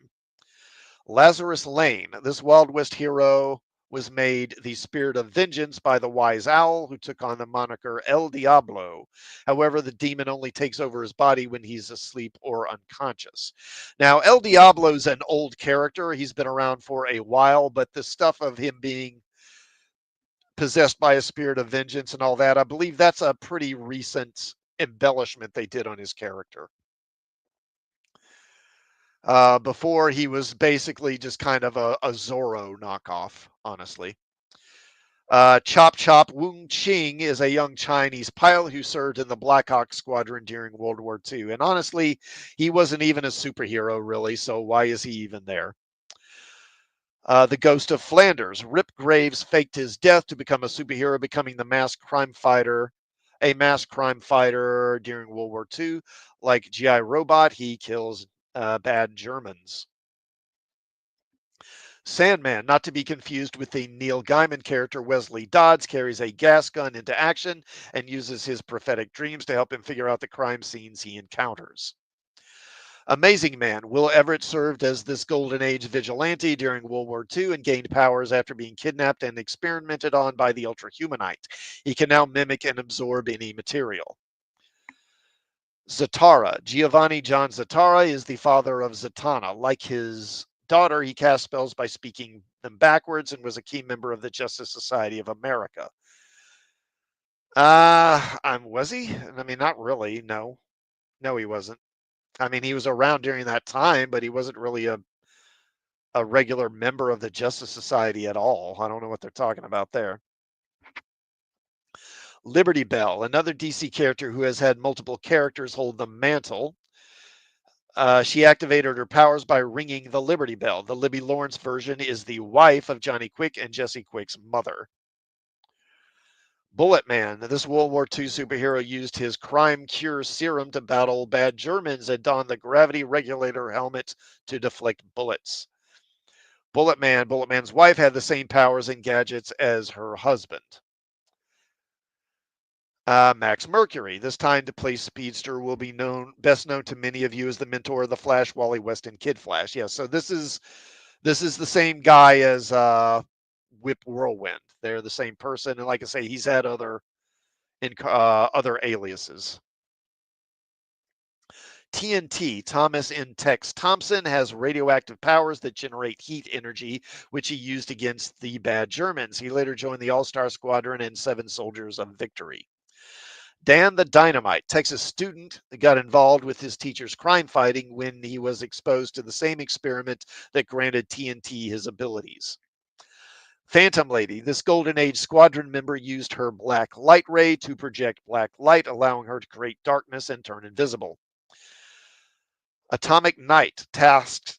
Lazarus Lane, this Wild West hero was made the spirit of vengeance by the Wise Owl, who took on the moniker El Diablo. However, the demon only takes over his body when he's asleep or unconscious. Now, El Diablo's an old character. He's been around for a while, but the stuff of him being possessed by a spirit of vengeance and all that, I believe that's a pretty recent embellishment they did on his character. Before he was basically just kind of a Zorro knockoff, honestly. Chop Chop Wung Ching is a young Chinese pilot who served in the Black Hawk Squadron during World War II. And honestly, he wasn't even a superhero, really, so why is he even there? The Ghost of Flanders. Rip Graves faked his death to become a superhero, becoming a mass crime fighter during World War II. Like G.I. Robot, he kills bad Germans. Sandman, not to be confused with the Neil Gaiman character Wesley Dodds, carries a gas gun into action and uses his prophetic dreams to help him figure out the crime scenes he encounters. Amazing Man. Will Everett served as this Golden Age vigilante during World War II and gained powers after being kidnapped and experimented on by the Ultrahumanite. He can now mimic and absorb any material. Zatara. Giovanni John Zatara is the father of Zatanna. Like his daughter, he cast spells by speaking them backwards and was a key member of the Justice Society of America. Was he? I mean, not really. No, he wasn't. I mean, he was around during that time, but he wasn't really a regular member of the Justice Society at all. I don't know what they're talking about there. Liberty Bell, another DC character who has had multiple characters hold the mantle. She activated her powers by ringing the Liberty Bell. The Libby Lawrence version is the wife of Johnny Quick and Jesse Quick's mother. Bullet Man. This World War II superhero used his crime cure serum to battle bad Germans and donned the gravity regulator helmet to deflect bullets. Bullet Man. Bullet Man's wife had the same powers and gadgets as her husband. Max Mercury. This time to play Speedster will be best known to many of you as the mentor of the Flash, Wally West, and Kid Flash. Yeah, so this is the same guy as Whip Whirlwind. They're the same person, and like I say, he's had other aliases. TNT, Thomas N. Tex Thompson, has radioactive powers that generate heat energy, which he used against the bad Germans. He later joined the All Star Squadron and Seven Soldiers of Victory. Dan the Dynamite, Texas student, got involved with his teacher's crime fighting when he was exposed to the same experiment that granted TNT his abilities. Phantom Lady, this Golden Age squadron member used her black light ray to project black light, allowing her to create darkness and turn invisible. Atomic Knight, tasked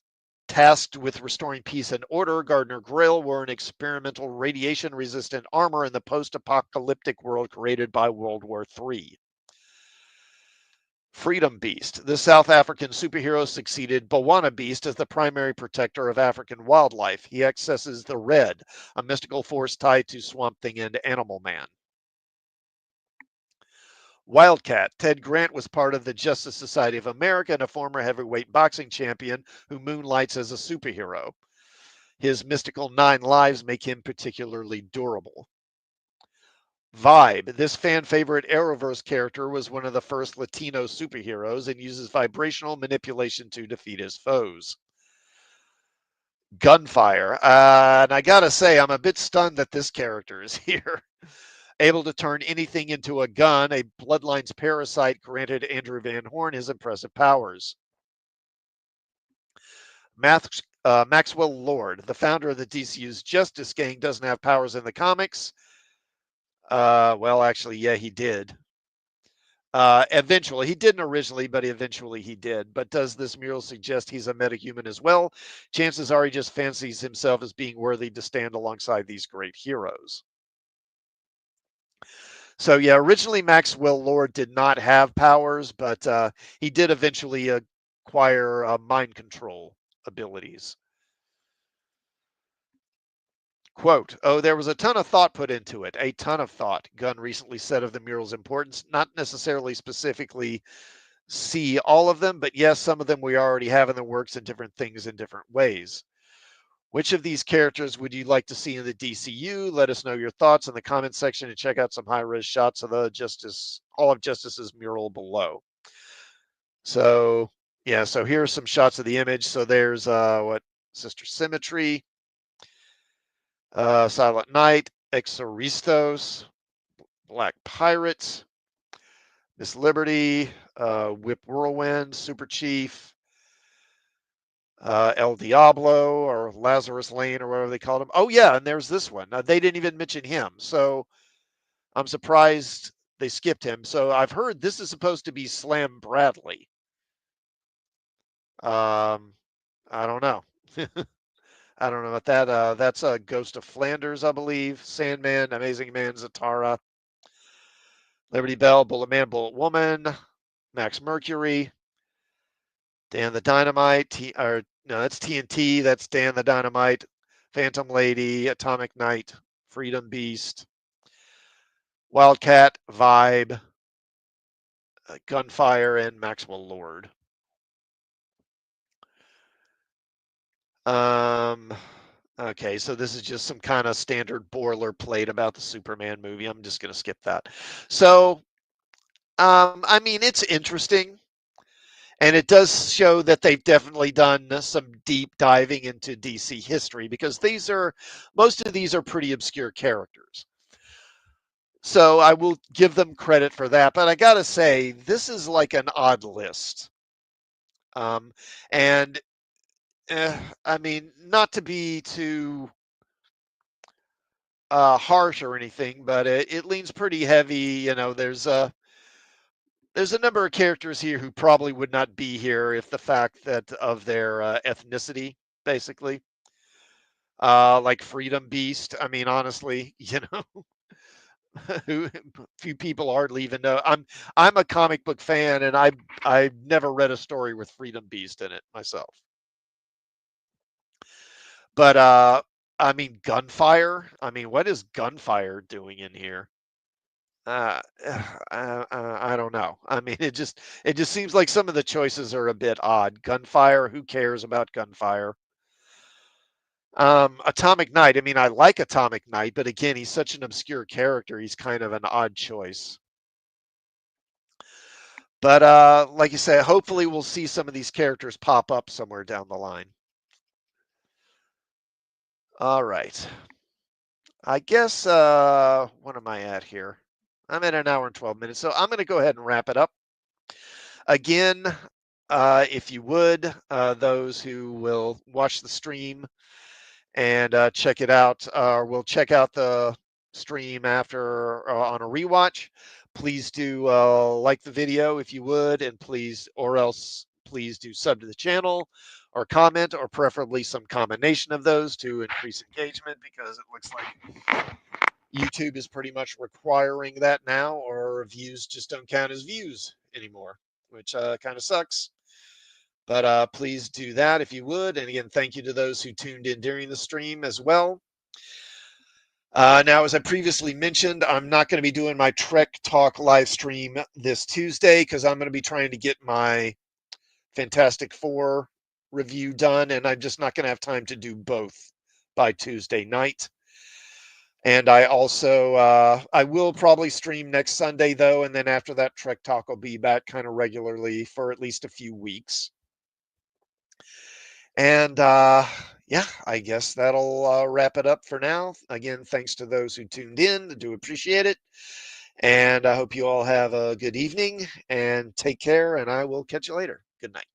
with restoring peace and order, Gardner Grail wore an experimental radiation resistant armor in the post apocalyptic world created by World War III. Freedom Beast. The South African superhero succeeded Bawana Beast as the primary protector of African wildlife. He accesses the Red, a mystical force tied to Swamp Thing and Animal Man. Wildcat. Ted Grant was part of the Justice Society of America and a former heavyweight boxing champion who moonlights as a superhero. His mystical 9 lives make him particularly durable. Vibe. This fan favorite Arrowverse character was one of the first Latino superheroes and uses vibrational manipulation to defeat his foes. Gunfire. And I gotta say, I'm a bit stunned that this character is here. Able to turn anything into a gun, a Bloodlines parasite granted Andrew Van Horn his impressive powers. Maxwell Lord, the founder of the DCU's Justice Gang, doesn't have powers in the comics. Well, actually, yeah, he did. Eventually, he didn't originally, but eventually he did. But does this mural suggest he's a metahuman as well? Chances are he just fancies himself as being worthy to stand alongside these great heroes. So yeah, originally Maxwell Lord did not have powers, but he did eventually acquire mind control abilities. Quote, oh, there was a ton of thought put into it, a ton of thought, Gunn recently said of the mural's importance, not necessarily specifically see all of them, but yes, some of them we already have in the works and different things in different ways. Which of these characters would you like to see in the DCU? Let us know your thoughts in the comment section and check out some high-res shots of all of Justice's mural below. So, yeah, so here are some shots of the image. So there's Sister Symmetry, Silent Knight, Exoristos, Black Pirates, Miss Liberty, Whip Whirlwind, Super Chief, El Diablo or Lazarus Lane or whatever they called him. Oh yeah, and there's this one. They didn't even mention him, so I'm surprised they skipped him. So I've heard this is supposed to be Slam Bradley. I don't know. I don't know about that. That's a Ghost of Flanders, I believe. Sandman, Amazing Man, Zatara, Liberty Bell, Bullet Man, Bullet Woman, Max Mercury, Dan the Dynamite. Or no, that's TNT. That's Dan the Dynamite, Phantom Lady, Atomic Knight, Freedom Beast, Wildcat, Vibe, Gunfire, and Maxwell Lord. Okay, so this is just some kind of standard boilerplate about the Superman movie. I'm just going to skip that. So, I mean, it's interesting. And it does show that they've definitely done some deep diving into DC history because most of these are pretty obscure characters. So I will give them credit for that. But I got to say, this is like an odd list. Um, and I mean, not to be too harsh or anything, but it leans pretty heavy. You know, there's a number of characters here who probably would not be here if the fact that of their ethnicity, basically. Like Freedom Beast. I mean, honestly, you know, who few people hardly even know. I'm a comic book fan, and I've never read a story with Freedom Beast in it myself. But I mean, gunfire. I mean, what is gunfire doing in here? Uh, I don't know. I mean, it just seems like some of the choices are a bit odd. Gunfire. Who cares about gunfire? Atomic Knight. I mean, I like Atomic Knight, but again, he's such an obscure character. He's kind of an odd choice. But like you say, hopefully we'll see some of these characters pop up somewhere down the line. All right. I guess what am I at here? I'm at an hour and 12 minutes, so I'm going to go ahead and wrap it up. Again, if you would, those who will watch the stream and check it out, we'll check out the stream after on a rewatch. Please do like the video if you would, and please do sub to the channel or comment, or preferably some combination of those to increase engagement, because it looks like YouTube is pretty much requiring that now, or views just don't count as views anymore, which kind of sucks. But please do that if you would. And again, thank you to those who tuned in during the stream as well. Now, as I previously mentioned, I'm not going to be doing my Trek Talk live stream this Tuesday, because I'm going to be trying to get my Fantastic Four review done, and I'm just not going to have time to do both by Tuesday night. And I also, I will probably stream next Sunday, though, and then after that, Trek Talk will be back kind of regularly for at least a few weeks. And yeah, I guess that'll wrap it up for now. Again, thanks to those who tuned in. I do appreciate it. And I hope you all have a good evening and take care. And I will catch you later. Good night.